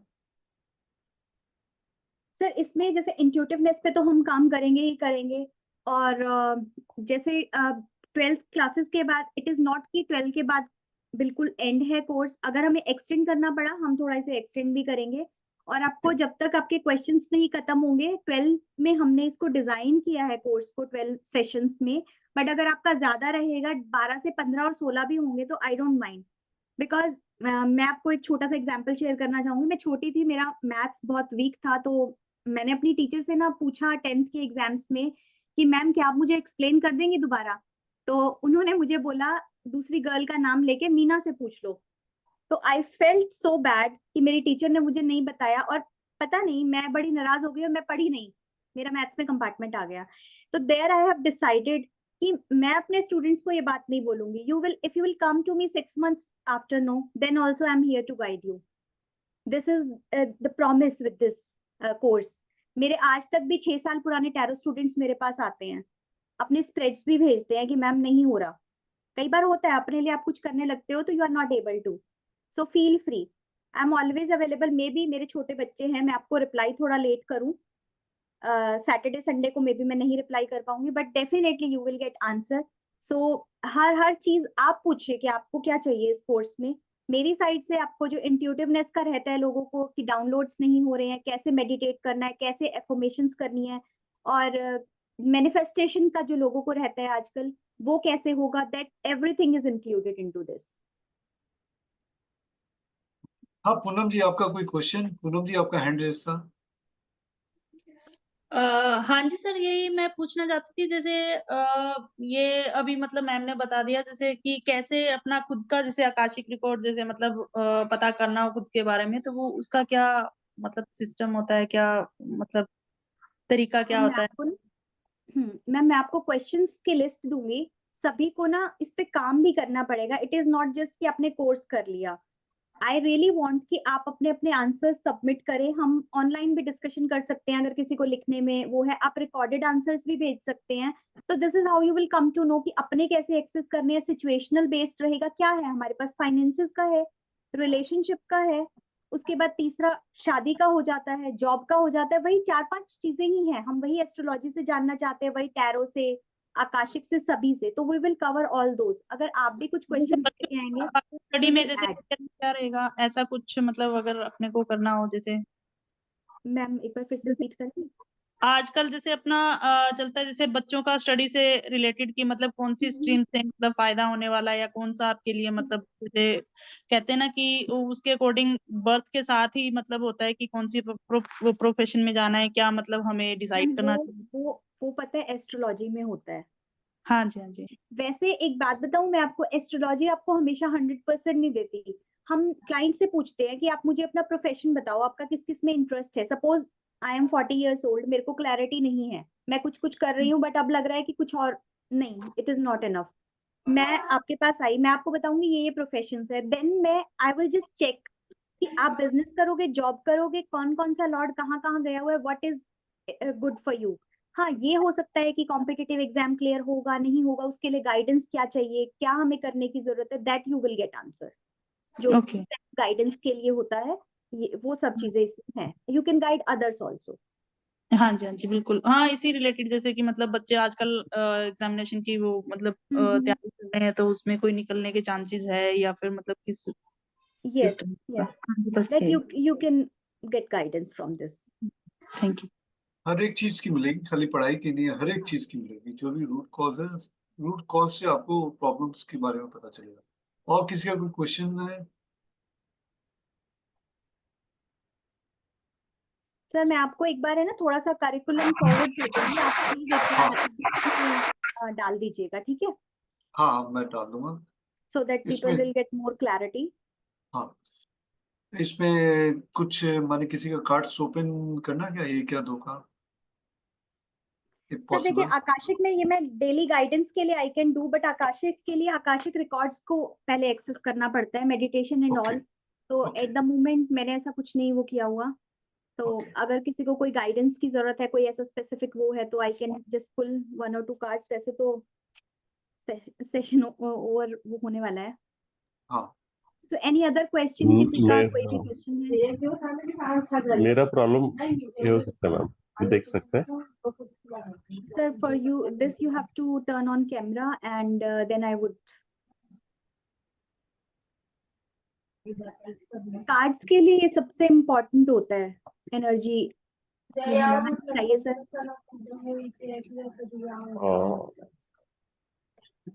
Speaker 1: सर इसमें जैसे इंट्यूटिवनेस पे तो हम काम करेंगे ही करेंगे। और जैसे 12th क्लासेस के बाद, इट इज नॉट कि 12 के बाद बिल्कुल एंड है कोर्स। अगर हमें एक्सटेंड करना पड़ा, हम थोड़ा इसे एक्सटेंड भी करेंगे। और आपको जब तक आपके क्वेश्चंस नहीं खत्म होंगे, 12 में हमने इसको डिजाइन किया है कोर्स को 12 सेशंस में। बट अगर आपका ज्यादा रहेगा, 12 से 15 और 16 भी होंगे, तो आई डोंट माइंड। बिकॉज मैं आपको एक छोटा सा एग्जाम्पल शेयर करना चाहूंगी। मैं छोटी थी, मेरा मैथ्स बहुत वीक था, तो मैंने अपनी टीचर से ना पूछा 10th के एग्जाम्स में कि मैम क्या आप मुझे एक्सप्लेन कर देंगे दोबारा? तो उन्होंने मुझे बोला, दूसरी गर्ल का नाम लेके, मीना से पूछ लो। तो आई फेल्ट सो बैड कि मेरी टीचर ने मुझे नहीं बताया, और पता नहीं मैं बड़ी नाराज हो गई और मैं पढ़ी नहीं, मेरा मैथ्स में कंपार्टमेंट आ गया। तो देयर आई हैव डिसाइडेड कि मैं अपने स्टूडेंट्स को ये बात नहीं बोलूंगी। You will, if you will come to me 6 months after, no, then also I am here to guide you. This is the promise with this course. मेरे आज तक भी 6 साल पुराने टैरो स्टूडेंट्स मेरे पास आते हैं, अपने स्प्रेड्स भी भेजते हैं कि मैम नहीं हो रहा। कई बार होता है अपने लिए आप कुछ करने लगते हो तो you are not able to, so feel free, I am always available. Maybe मेरे छोटे बच्चे हैं, मैं आपको रिप्लाई थोड़ा लेट करूं, सैटरडे संडे को मे बी मैं नहीं रिप्लाई कर पाऊंगी, but definitely you will get answer. सो हर चीज आप पूछिए कि आपको क्या चाहिए इस कोर्स में। मेरी साइड से आपको जो इंट्यूटिवनेस का रहता है लोगों को कि डाउनलोड्स नहीं हो रहे हैं, कैसे मेडिटेट करना है, कैसे एफर्मेशंस करनी है, और मैनिफेस्टेशन का जो लोगों को रहता है आजकल, वो कैसे होगा, that everything is included into this.
Speaker 3: हाँ पूनम जी, आपका कोई क्वेश्चन? पूनम जी आपका हैंड रेस था।
Speaker 8: हाँ जी सर, यही मैं पूछना चाहती थी। जैसे ये अभी मतलब मैम ने बता दिया जैसे कि कैसे अपना खुद का जैसे आकाशिक रिकॉर्ड जैसे मतलब पता करना हो खुद के बारे में, तो वो उसका क्या मतलब सिस्टम होता है, क्या मतलब तरीका क्या होता है?
Speaker 1: मैं आपको क्वेश्चंस की लिस्ट दूंगी, सभी को ना इस पे काम भी करना पड़ेगा। इट इज नॉट जस्ट कि आपने कोर्स कर लिया, आई रियली वांट कि आप अपने अपने आंसर्स सबमिट करें. हम ऑनलाइन भी डिस्कशन कर सकते हैं अगर किसी को लिखने में वो है. आप रिकॉर्डेड आंसर्स भी भेज सकते हैं. तो this is how you will come to know कि अपने कैसे एक्सेस करने हैं. सिचुएशनल बेस्ड रहेगा. क्या है हमारे पास, फाइनेंसेस का है, रिलेशनशिप का है, उसके बाद तीसरा शादी का हो जाता है, जॉब का हो जाता है. वही 4-5 चीजें ही हैं. हम वही एस्ट्रोलॉजी से जानना चाहते हैं, वही टैरो से, आकाशिक से, सभी से. तो we will cover all those. अगर आप भी कुछ
Speaker 8: जैसे
Speaker 1: क्वेश्चंस
Speaker 8: बच्चों
Speaker 1: लेके आएंगे
Speaker 8: को स्टडी
Speaker 1: we
Speaker 8: में
Speaker 1: will
Speaker 8: जैसे
Speaker 1: add.
Speaker 8: क्या रहेगा, ऐसा कुछ मतलब अगर अपने को करना हो, जैसे
Speaker 1: मैम एक बार फिर से रिपीट करें.
Speaker 8: आजकल जैसे अपना चलता है जैसे बच्चों का स्टडी से रिलेटेड की मतलब कौन सी स्ट्रीम से मतलब फायदा होने वाला है, या कौन सा आपके लिए मतलब जैसे कहते हैं ना कि उसके अकॉर्डिंग बर्थ के साथ ही मतलब होता है कि कौन सी प्रोफेशन में जाना है, क्या मतलब हमें डिसाइड करना चाहिए।
Speaker 1: वो पता है एस्ट्रोलॉजी में होता है.
Speaker 8: हाँ जी, हाँ जी।
Speaker 1: वैसे एक बात बताऊं मैं आपको, एस्ट्रोलॉजी आपको हमेशा 100% नहीं देती. हम क्लाइंट से पूछते हैं कि आप मुझे अपना प्रोफेशन बताओ, आपका किस किस में इंटरेस्ट है. Suppose I am 40 years old, मेरे को क्लैरिटी नहीं है, मैं कुछ कुछ कर रही हूँ बट अब लग रहा है कि कुछ और नहीं, इट इज नॉट इनफ. मैं आपके पास आई, मैं आपको बताऊंगी ये प्रोफेशन है. देन मैं आई विल जस्ट चेक कि आप बिजनेस करोगे, जॉब करोगे, कौन कौन सा लॉर्ड कहाँ कहाँ गया हुआ है, what is good for you. हाँ, ये हो सकता है कि कॉम्पिटिटिव एग्जाम क्लियर होगा नहीं होगा, उसके लिए गाइडेंस क्या चाहिए, क्या हमें करने की जरूरत है, that you will get answer. जो
Speaker 8: ओके।
Speaker 1: गाइडेंस के लिए होता है, ये वो सब चीजें इसमें हैं. You can guide others also.
Speaker 8: हाँ जी, हाँ जी, बिल्कुल. हाँ, इसी रिलेटेड जैसे कि मतलब बच्चे आजकल एग्जामिनेशन की वो मतलब तैयारी कर रहे हैं, तो उसमें कोई निकलने के चांसेस है, या फिर मतलब किस
Speaker 1: यस
Speaker 8: तरह का?
Speaker 1: यस,
Speaker 8: हाँ जी, बस
Speaker 1: दैट
Speaker 8: यही.
Speaker 1: You can get guidance from this.
Speaker 8: Thank you.
Speaker 3: हर एक चीज की मिलेगी, खाली पढ़ाई की नहीं है, हर एक चीज की मिलेगी. जो भी रूट कॉज है, रूट कॉज से आपको प्रॉब्लम्स के बारे में पता चलेगा. और किसी का कोई क्वेश्चन है?
Speaker 1: सर मैं आपको एक बार है ना थोड़ा सा करिकुलम फॉरवर्ड कर दूंगी, आप प्लीज एक
Speaker 3: हाँ
Speaker 1: बार में डाल दीजिएगा, ठीक है,
Speaker 3: हाँ, मैं डाल दूंगा
Speaker 1: सो दैट पीपल
Speaker 3: इसमें.
Speaker 1: Will get more clarity.
Speaker 3: हाँ, इसमें कुछ माने किसी का कार्ड्स ओपन करना, क्या ये क्या दो का, इफ
Speaker 1: सर देखिए,
Speaker 3: पॉसिबल?
Speaker 1: आकाशिक में ये मैं डेली गाइडेंस के लिए I can do, but Akashic के लिए आकाशिक रिकॉर्ड्स को पहले एक्सेस करना पड़ता है, मेडिटेशन एंड
Speaker 3: ओके
Speaker 1: ऑल. तो
Speaker 3: ओके
Speaker 1: एट द मोमेंट मैंने ऐसा कुछ नहीं वो किया हुआ. तो
Speaker 3: ओके.
Speaker 1: अगर किसी को कोई गाइडेंस की जरूरत है, कोई ऐसा स्पेसिफिक वो है, तो I can just pull 1 or 2 cards. वैसे तो सेशन ओवर वो होने वाला है.
Speaker 3: हाँ,
Speaker 1: तो एनी अदर क्वेश्चन, किसी का कोई भी
Speaker 5: हाँ,
Speaker 1: क्वेश्चन है?
Speaker 5: मेरा प्रॉब्लम ये हो सकता है मैम, देख सकते हैं.
Speaker 1: Sir, for you, this you have to turn on camera and then I would. Cards के लिए ये सबसे इम्पोर्टेंट होता है, एनर्जी चाहिए सर.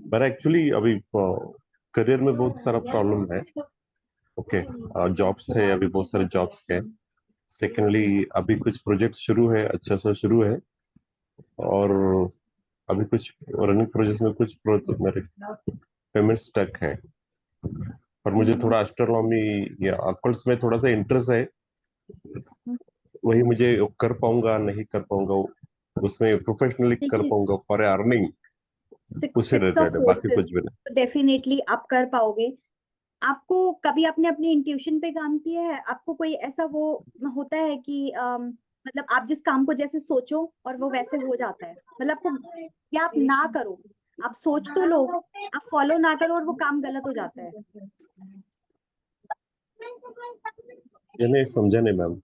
Speaker 5: मेरा एक्चुअली अभी करियर में बहुत सारा प्रॉब्लम है. ओके, जॉब्स थे, अभी बहुत सारे जॉब्स के. सेकेंडली अभी कुछ प्रोजेक्ट शुरू है, अच्छा सा शुरू है, और अभी कुछ रनिंग प्रोजेक्ट में कुछ मेरे पेमेंट स्टक है. और मुझे थोड़ा एस्ट्रोनॉमी या ऑकल्ट्स में थोड़ा सा इंटरेस्ट है. वही मुझे कर पाऊंगा नहीं कर पाऊंगा, उसमें प्रोफेशनली कर
Speaker 1: देखिए,
Speaker 5: पाऊंगा फॉर अर्निंग, उससे
Speaker 1: सिक्स ऑफ
Speaker 5: रिलेटेड है, बाकी
Speaker 1: फोर्सेस
Speaker 5: कुछ भी नहीं.
Speaker 1: डेफिनेटली आप कर पाओगे. आपको कभी आपने अपनी इंट्यूशन पे काम किया है? आपको कोई ऐसा वो होता है कि मतलब आप जिस काम को जैसे सोचो और वो वैसे हो जाता है, मतलब आपको, या आप ना करो, आप सोच तो लो, आप फॉलो ना करो और वो काम गलत हो जाता है.
Speaker 5: ये नहीं समझा नहीं मैम.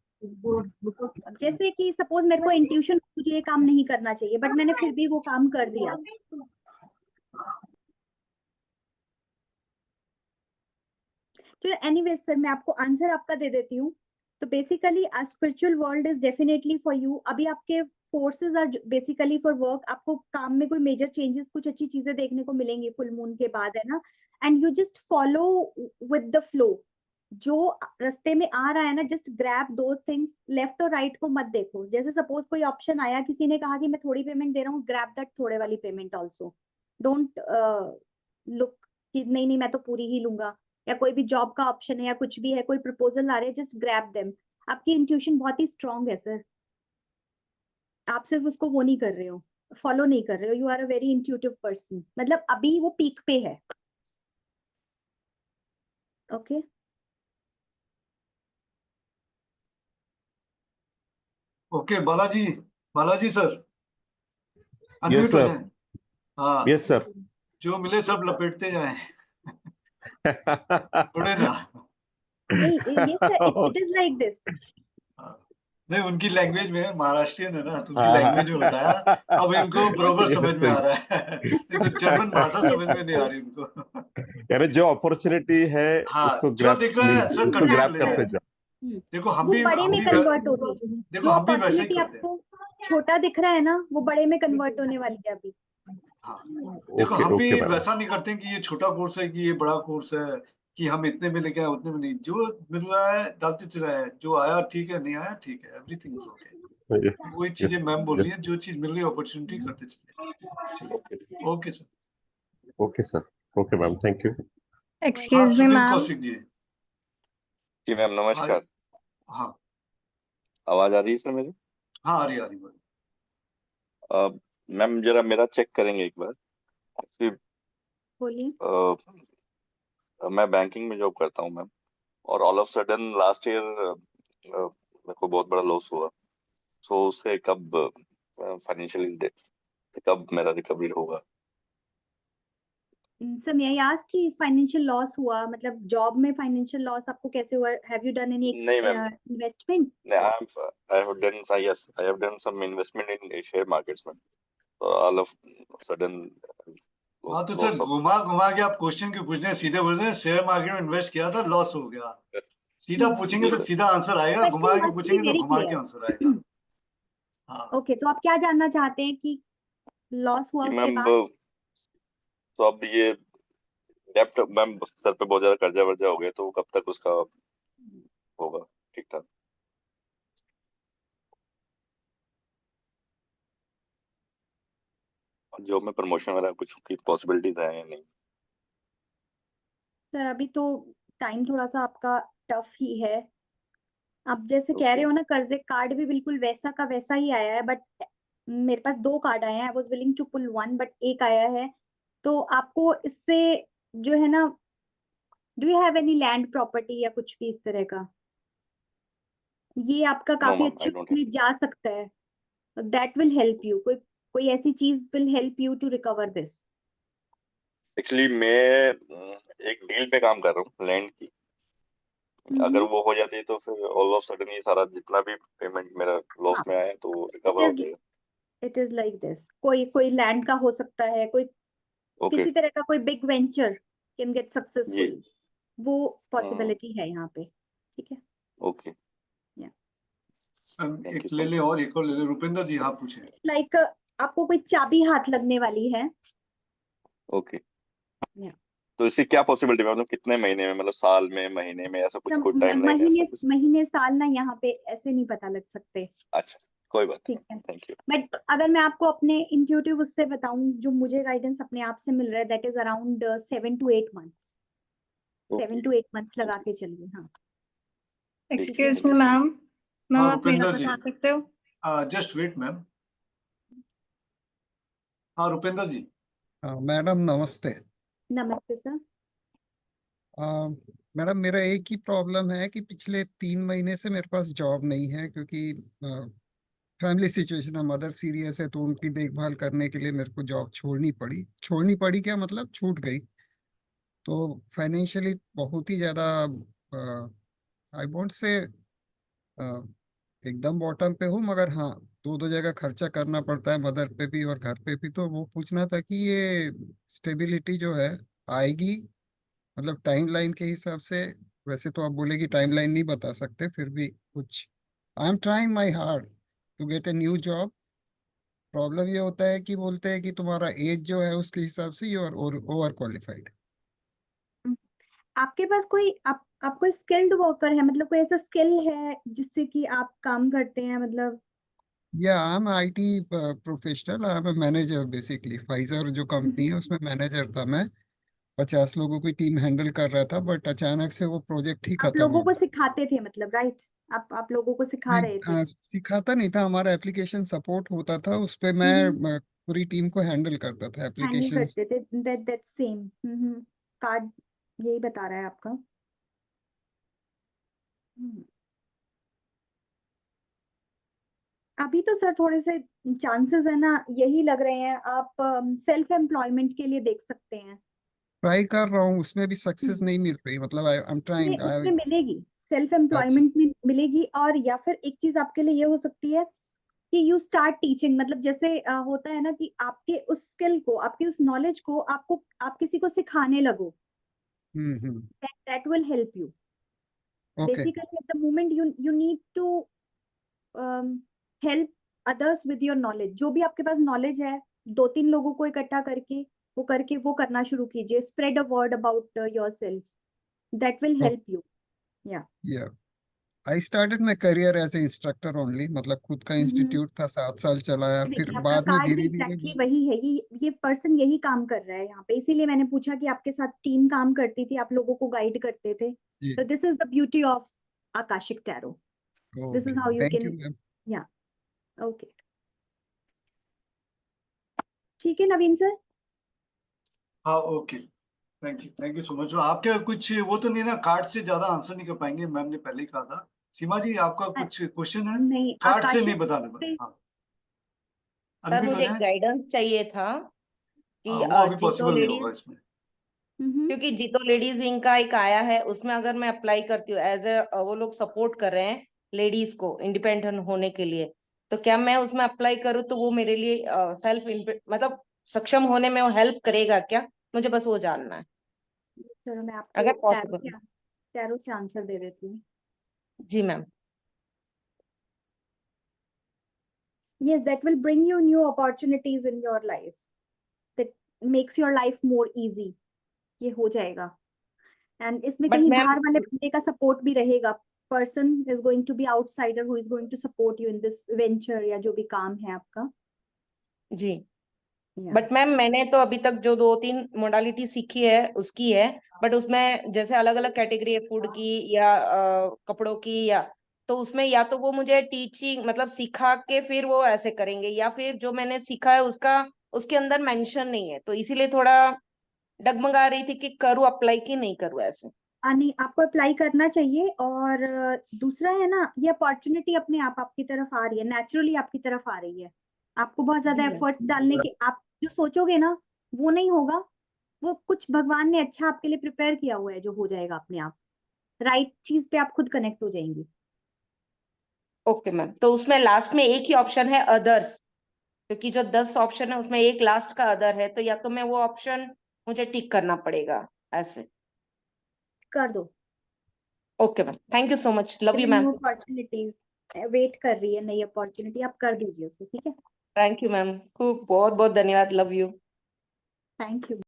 Speaker 1: जैसे कि सपोज मेरे को इंट्यूशन, मुझे ये काम नहीं करना चाहिए बट मैंने फिर भी वो काम कर दिया. तो एनीवेज सर, मैं आपको आंसर आपका दे देती हूँ. तो basically spiritual world is definitely for you. अभी आपके forces are basically for work. आपको काम में कोई मेजर चेंजेस, कुछ अच्छी चीजें देखने को मिलेंगी फुल मून के बाद, है ना. And you just follow with the flow. जो रास्ते में आ रहा है ना, जस्ट ग्रैब दो थिंग्स. लेफ्ट और राइट को मत देखो. जैसे सपोज कोई ऑप्शन आया, किसी ने कहा कि मैं थोड़ी पेमेंट दे रहा हूँ, ग्रैब दैट थोड़े वाली पेमेंट ऑल्सो. डोंट लुक कि नहीं नहीं मैं तो पूरी ही लूंगा. या कोई भी जॉब का ऑप्शन है या कुछ भी है, कोई प्रपोजल आ रहे हैं, जस्ट ग्रैब देम. आपकी इंट्यूशन बहुत ही स्ट्रांग है सर. आप सिर्फ उसको वो नहीं कर रहे हो, फॉलो नहीं कर रहे हो. You are a very intuitive person. मतलब अभी वो पीक पे है. Okay
Speaker 3: okay Balaji, Balaji sir
Speaker 5: yes
Speaker 3: unmute हो
Speaker 5: सर,
Speaker 3: जाए। हाँ,
Speaker 5: यस सर।
Speaker 3: जो मिले सब लपेटते जाएं। थोड़े ना।
Speaker 1: yes sir, it is like this.
Speaker 3: हाँ, नहीं उनकी लैंग्वेज में, महाराष्ट्रियन है ना, तो उनकी
Speaker 5: हाँ,
Speaker 3: लैंग्वेज में बताया। अब इनको बरोबर
Speaker 5: yes,
Speaker 3: समझ में आ रहा है। नहीं तो जर्मन भाषा
Speaker 1: Yes,
Speaker 3: समझ में नहीं आ रही उनको।
Speaker 5: यानी जो अपॉर्चुनिटी है
Speaker 3: हाँ,
Speaker 5: उसको
Speaker 3: जो दिख रहा है सर
Speaker 5: उसको
Speaker 3: करते
Speaker 5: ग्रैब
Speaker 3: चले
Speaker 5: करते
Speaker 3: जाए।
Speaker 5: जाओ।
Speaker 3: देखो
Speaker 1: वो बड़े में कन्वर्ट होगी।
Speaker 3: देखो
Speaker 1: जो
Speaker 3: हम भी वैसे ही
Speaker 1: अपॉर्चुनिटी
Speaker 3: करते हैं।
Speaker 1: आपको छोटा दिख रहा है ना, वो बड़े में कन्वर्ट होने वाली है अभी।
Speaker 3: हाँ, देखो
Speaker 5: ओके
Speaker 3: हम भी
Speaker 5: ओके मैम,
Speaker 3: वैसा नहीं करते कि ये छोटा कोर्स है कि ये बड़ा कोर्स है, कि हम इतने में लेके आए उतने में नहीं। जो मिल रहा है डालते चले आए, जो आया ठीक है, नहीं आया ठीक है, एवरीथिंग इज ओके। वही चीजें मैम बोल रही है, जो चीज मिल रही है अपॉर्चुनिटी करते चलिए। Okay sir.
Speaker 5: Okay sir, okay ma'am, thank you.
Speaker 3: हाँ
Speaker 10: excuse me
Speaker 3: Sunil
Speaker 10: ma'am.
Speaker 3: Kaushik ji.
Speaker 11: जी मैम नमस्कार।
Speaker 3: हाँ
Speaker 11: आवाज आ रही है सर मेरी?
Speaker 3: हाँ आ रही
Speaker 11: मैम जरा मेरा चेक करेंगे एक बार। Actually,
Speaker 1: बोलिए।
Speaker 11: मैं बैंकिंग में जॉब करता हूँ मैम, और all of sudden last year मेरे को बहुत बड़ा लॉस हुआ। सो उससे कब फाइनेंशियली कब मेरा रिकवरी होगा?
Speaker 1: सर may I ask कि फाइनेंशियल लॉस हुआ, मतलब जॉब में फाइनेंशियल लॉस आपको कैसे हुआ? हैव यू डन एनी
Speaker 11: नहीं ma'am,
Speaker 1: investment?
Speaker 11: I have done yes, I have done some investment in share markets ma'am. So all of sudden
Speaker 3: हाँ तो सर घुमा घुमा के आप क्वेश्चन क्यों पूछ रहे हैं? सीधे बोल रहे हैं शेयर मार्केट में इन्वेस्ट किया था, लॉस हो गया। सीधा पूछेंगे तो सीधा आंसर आएगा, घुमा के पूछेंगे तो घुमा के आंसर आएगा। हाँ
Speaker 1: ओके, तो आप क्या जानना चाहते हैं कि लॉस हुआ उसके
Speaker 11: मैम,
Speaker 1: बाद?
Speaker 11: तो अब ये डेप्ट मैम सर पे बहुत ज्यादा कर्जा वर्जा हो गया, तो कब तक उसका होगा ठीक ठाक? जॉब में प्रमोशन वगैरह कुछ की पॉसिबिलिटीज है या नहीं?
Speaker 1: सर अभी तो टाइम थोड़ा सा आपका टफ ही है। आप जैसे कह रहे हो ना, कर्जे कार्ड भी बिल्कुल वैसा का वैसा ही आया है, बट मेरे पास 2 कार्ड आए हैं। I was willing to pull 1 but एक आया है। तो आपको इससे जो है ना, do you have any land property या कुछ भी इस तरह का? ये आपका
Speaker 11: नो
Speaker 1: काफी
Speaker 11: मैम,
Speaker 1: अच्छे
Speaker 11: आई डोंट हैव।
Speaker 1: उसमें जा सकता है। That will help you. कोई कोई ऐसी चीज will help you to recover this.
Speaker 11: Actually मैं एक डील पे काम कर रहा हूँ लैंड की। अगर वो हो जाती है तो फिर ऑल ऑफ सडन ये सारा जितना भी पेमेंट मेरा लॉस में आया है तो रिकवर हो जाएगा।
Speaker 1: It is like this. कोई कोई लैंड का हो सकता है, कोई
Speaker 11: ओके
Speaker 1: किसी तरह का कोई बिग वेंचर कैन गेट
Speaker 11: जी।
Speaker 1: सक्सेसफुल। वो पॉसिबिलिटी है यहाँ पे। ठीक है।
Speaker 11: ओके, थैंक
Speaker 3: एक
Speaker 11: यू
Speaker 3: ले
Speaker 11: सो
Speaker 3: ले और एक और ले ले। रुपेंद्र जी हाँ पूछे।
Speaker 1: लाइक आपको कोई चाबी हाथ लगने वाली है।
Speaker 11: ओके।
Speaker 1: Yeah.
Speaker 11: तो इसकी क्या पॉसिबिलिटी है, मतलब कितने महीने में, मतलब साल में, महीने में, ऐसा कुछ कोई टाइमलाइन है ऐसा
Speaker 1: महीने
Speaker 11: कुछ?
Speaker 1: महीने साल ना यहाँ पे ऐसे नहीं पता लग सकते।
Speaker 11: अच्छा, कोई बात
Speaker 1: ठीक
Speaker 11: नहीं,
Speaker 1: है।
Speaker 11: Thank you.
Speaker 1: बट अगर मैं आपको अपने इंट्यूटिव उससे बताऊं, जो मुझे गाइडेंस अपने आप से मिल रहा है, that is around 7 to 8 months। 7 to 8 months लगा के चलिए। हाँ
Speaker 10: एक्सक्यूज मी मैम, मैम
Speaker 3: हाँ
Speaker 10: आप मेरा
Speaker 3: रुपेंद्र जी,
Speaker 10: बता सकते हो?
Speaker 3: Just wait ma'am. हाँ रुपेंद्र जी।
Speaker 12: मैडम नमस्ते।
Speaker 1: नमस्ते सर।
Speaker 12: मैडम मेरा एक ही प्रॉब्लम है कि पिछले 3 महीने से मेरे पास जॉब नहीं है, क्योंकि फैमिली सिचुएशन है, मदर सीरियस है, तो उनकी देखभाल करने के लिए मेरे को जॉब छोड़नी पड़ी क्या मतलब छूट गई। तो फाइनेंशियली बहुत ही ज़्यादा आई वोंट से एकदम बॉटम पे हूँ, मगर हाँ दो दो जगह खर्चा करना पड़ता है, मदर पे भी और घर पे भी। तो वो पूछना था कि ये स्टेबिलिटी जो है आएगी, मतलब टाइमलाइन के हिसाब से। वैसे तो आप बोले कि टाइमलाइन नहीं बता सकते, फिर भी कुछ। I am trying my hard to get a new job. Problem ये होता है कि बोलते हैं कि तुम्हारा एज जो है उसके हिसाब से यू आर ओवर क्वालिफाइड।
Speaker 1: आपके पास कोई आप कोई स्किल्ड वर्कर है, मतलब कोई ऐसा स्किल है जिससे कि आप काम करते हैं, मतलब?
Speaker 12: या I am IT professional, I am a manager basically. Pfizer जो कंपनी है उसमें मैनेजर था मैं। 50 लोगों की टीम हैंडल कर रहा था, बट अचानक से वो प्रोजेक्ट ही
Speaker 1: आप
Speaker 12: खत्म
Speaker 1: लोगों
Speaker 12: हो
Speaker 1: को
Speaker 12: गया।
Speaker 1: सिखाते थे, मतलब? राइट, आप लोगों को सिखा रहे थे?
Speaker 12: नहीं, सिखाता नहीं था, हमारा एप्लीकेशन सपोर्ट होता था, उस पे मैं पूरी टीम को हैंडल करता था
Speaker 1: हैंडल
Speaker 12: एप्लीकेशन।
Speaker 1: करते थे। दैट सेम कार्ड यही बता रहा है आपका। अभी तो सर थोड़े से चांसेस है ना, यही लग रहे हैं। आप सेल्फ एम्प्लॉयमेंट के लिए देख सकते हैं।
Speaker 12: ट्राई कर रहा हूँ, उसमें भी सक्सेस
Speaker 1: हम्म,
Speaker 12: नहीं मिल रही, मतलब आई एम ट्राइंग।
Speaker 1: उसमें मिलेगी, सेल्फ
Speaker 12: अच्छा।
Speaker 1: एम्प्लॉयमेंट में मिलेगी। और या फिर एक चीज आपके लिए ये हो सकती है कि यू स्टार्ट टीचिंग, मतलब जैसे होता है ना कि आपके उस स्किल को, आपके उस नॉलेज को आप किसी को सिखाने लगो।
Speaker 12: हम्म।
Speaker 1: that will help you.
Speaker 12: Okay.
Speaker 1: Basically at the moment you need to help others with your knowledge. जो भी आपके पास नॉलेज है, 2-3 लोगों को इकट्ठा करके वो करना शुरू कीजिए। Spread a word about yourself, that will help you.
Speaker 12: या I started my career as a instructor only, मतलब खुद का इंस्टीट्यूट था, 7 साल चलाया, फिर
Speaker 1: देखिए आपका
Speaker 12: बाद में
Speaker 1: कार्ड भी
Speaker 12: धीरे धीरे।
Speaker 1: एग्जैक्टली वही है। ये पर्सन यही काम कर रहा है यहाँ पे, इसीलिए मैंने पूछा कि आपके साथ टीम काम करती थी, आप लोगों को गाइड करते थे।
Speaker 12: जी।
Speaker 1: तो this is the beauty of Akashic tarot. This is
Speaker 12: okay,
Speaker 1: how you
Speaker 12: thank you
Speaker 1: can.
Speaker 12: Ma'am.
Speaker 1: या ओके, ठीक है नवीन सर।
Speaker 3: हाँ okay, thank you so much. आपके कुछ वो तो नहीं ना, कार्ड से ज्यादा आंसर नहीं कर पाएंगे, मैम ने पहले ही कहा था। सीमा जी आपका कुछ क्वेश्चन है?
Speaker 1: नहीं,
Speaker 3: कार्ड से नहीं
Speaker 1: आकाशिक
Speaker 3: बताने
Speaker 1: से
Speaker 3: पर। हाँ,
Speaker 4: सर
Speaker 3: अनम्यूट हो
Speaker 4: मुझे
Speaker 3: जाए।
Speaker 4: गाइडेंस चाहिए था कि
Speaker 3: हाँ, वो अभी
Speaker 4: जितो
Speaker 3: पॉसिबल नहीं होगा
Speaker 4: लेडीज,
Speaker 3: इसमें।
Speaker 4: क्योंकि जितो लेडीज विंग का एक आया है, उसमें अगर मैं अप्लाई करती हूँ एज ए, वो लोग सपोर्ट कर रहे हैं लेडीज को इंडिपेंडेंट होने के लिए, तो क्या मैं उसमें अप्लाई करूँ तो वो मेरे लिए सेल्फ मतलब सक्षम होने में वो हेल्प करेगा क्या? मुझे बस वो जानना है,
Speaker 1: चलो मैं
Speaker 4: अगर
Speaker 1: आपको
Speaker 4: पॉसिबल।
Speaker 1: टैरो से आंसर दे देती हूँ।
Speaker 4: जी ma'am.
Speaker 1: Yes, that will bring you new opportunities in your life. That makes your life more easy. ये हो जाएगा। एंड इसमें
Speaker 4: बट
Speaker 1: कहीं
Speaker 4: मैम,
Speaker 1: बाहर वाले बंदे का सपोर्ट भी रहेगा। Person is going to be outsider who is going to support you in this venture, या जो भी काम है आपका।
Speaker 4: जी
Speaker 1: या
Speaker 4: बट मैम मैंने तो अभी तक जो 2-3 मोडालिटी सीखी है उसकी है, बट उसमें जैसे अलग अलग कैटेगरी है, फूड की या कपड़ों की, या तो उसमें या तो वो मुझे टीचिंग मतलब सिखा के फिर वो ऐसे करेंगे, या फिर जो मैंने सीखा है उसका उसके अंदर मेंशन नहीं है, तो इसीलिए थोड़ा डगमगा रही थी कि करूँ अप्लाई की नहीं करूँ ऐसे।
Speaker 1: नहीं, आपको अप्लाई करना चाहिए। और दूसरा है ना, ये अपॉर्चुनिटी अपने आप आपकी तरफ आ रही है, नेचुरली आपकी तरफ आ रही है। आपको बहुत ज्यादा
Speaker 4: जी
Speaker 1: एफर्ट्स
Speaker 4: मैम।
Speaker 1: डालने के, आप जो सोचोगे ना वो नहीं होगा। वो कुछ भगवान ने अच्छा आपके लिए प्रिपेयर किया हुआ है, जो हो जाएगा अपने आप। राइट चीज पे आप खुद कनेक्ट हो जाएंगी।
Speaker 4: ओके मैम, तो उसमें लास्ट में एक ही ऑप्शन है अदर्स, क्योंकि जो 10 ऑप्शन है उसमें एक लास्ट का अदर है, तो या तो मैं वो ऑप्शन मुझे टिक करना पड़ेगा ऐसे।
Speaker 1: कर दो।
Speaker 4: Okay ma'am, thank you so much, love you
Speaker 1: new
Speaker 4: ma'am.
Speaker 1: Opportunities wait कर रही है, नई अपॉर्चुनिटी, आप कर दीजिए उसे। ठीक है,
Speaker 4: थैंक यू मैम, खूब बहुत बहुत धन्यवाद, लव यू।
Speaker 1: Thank you.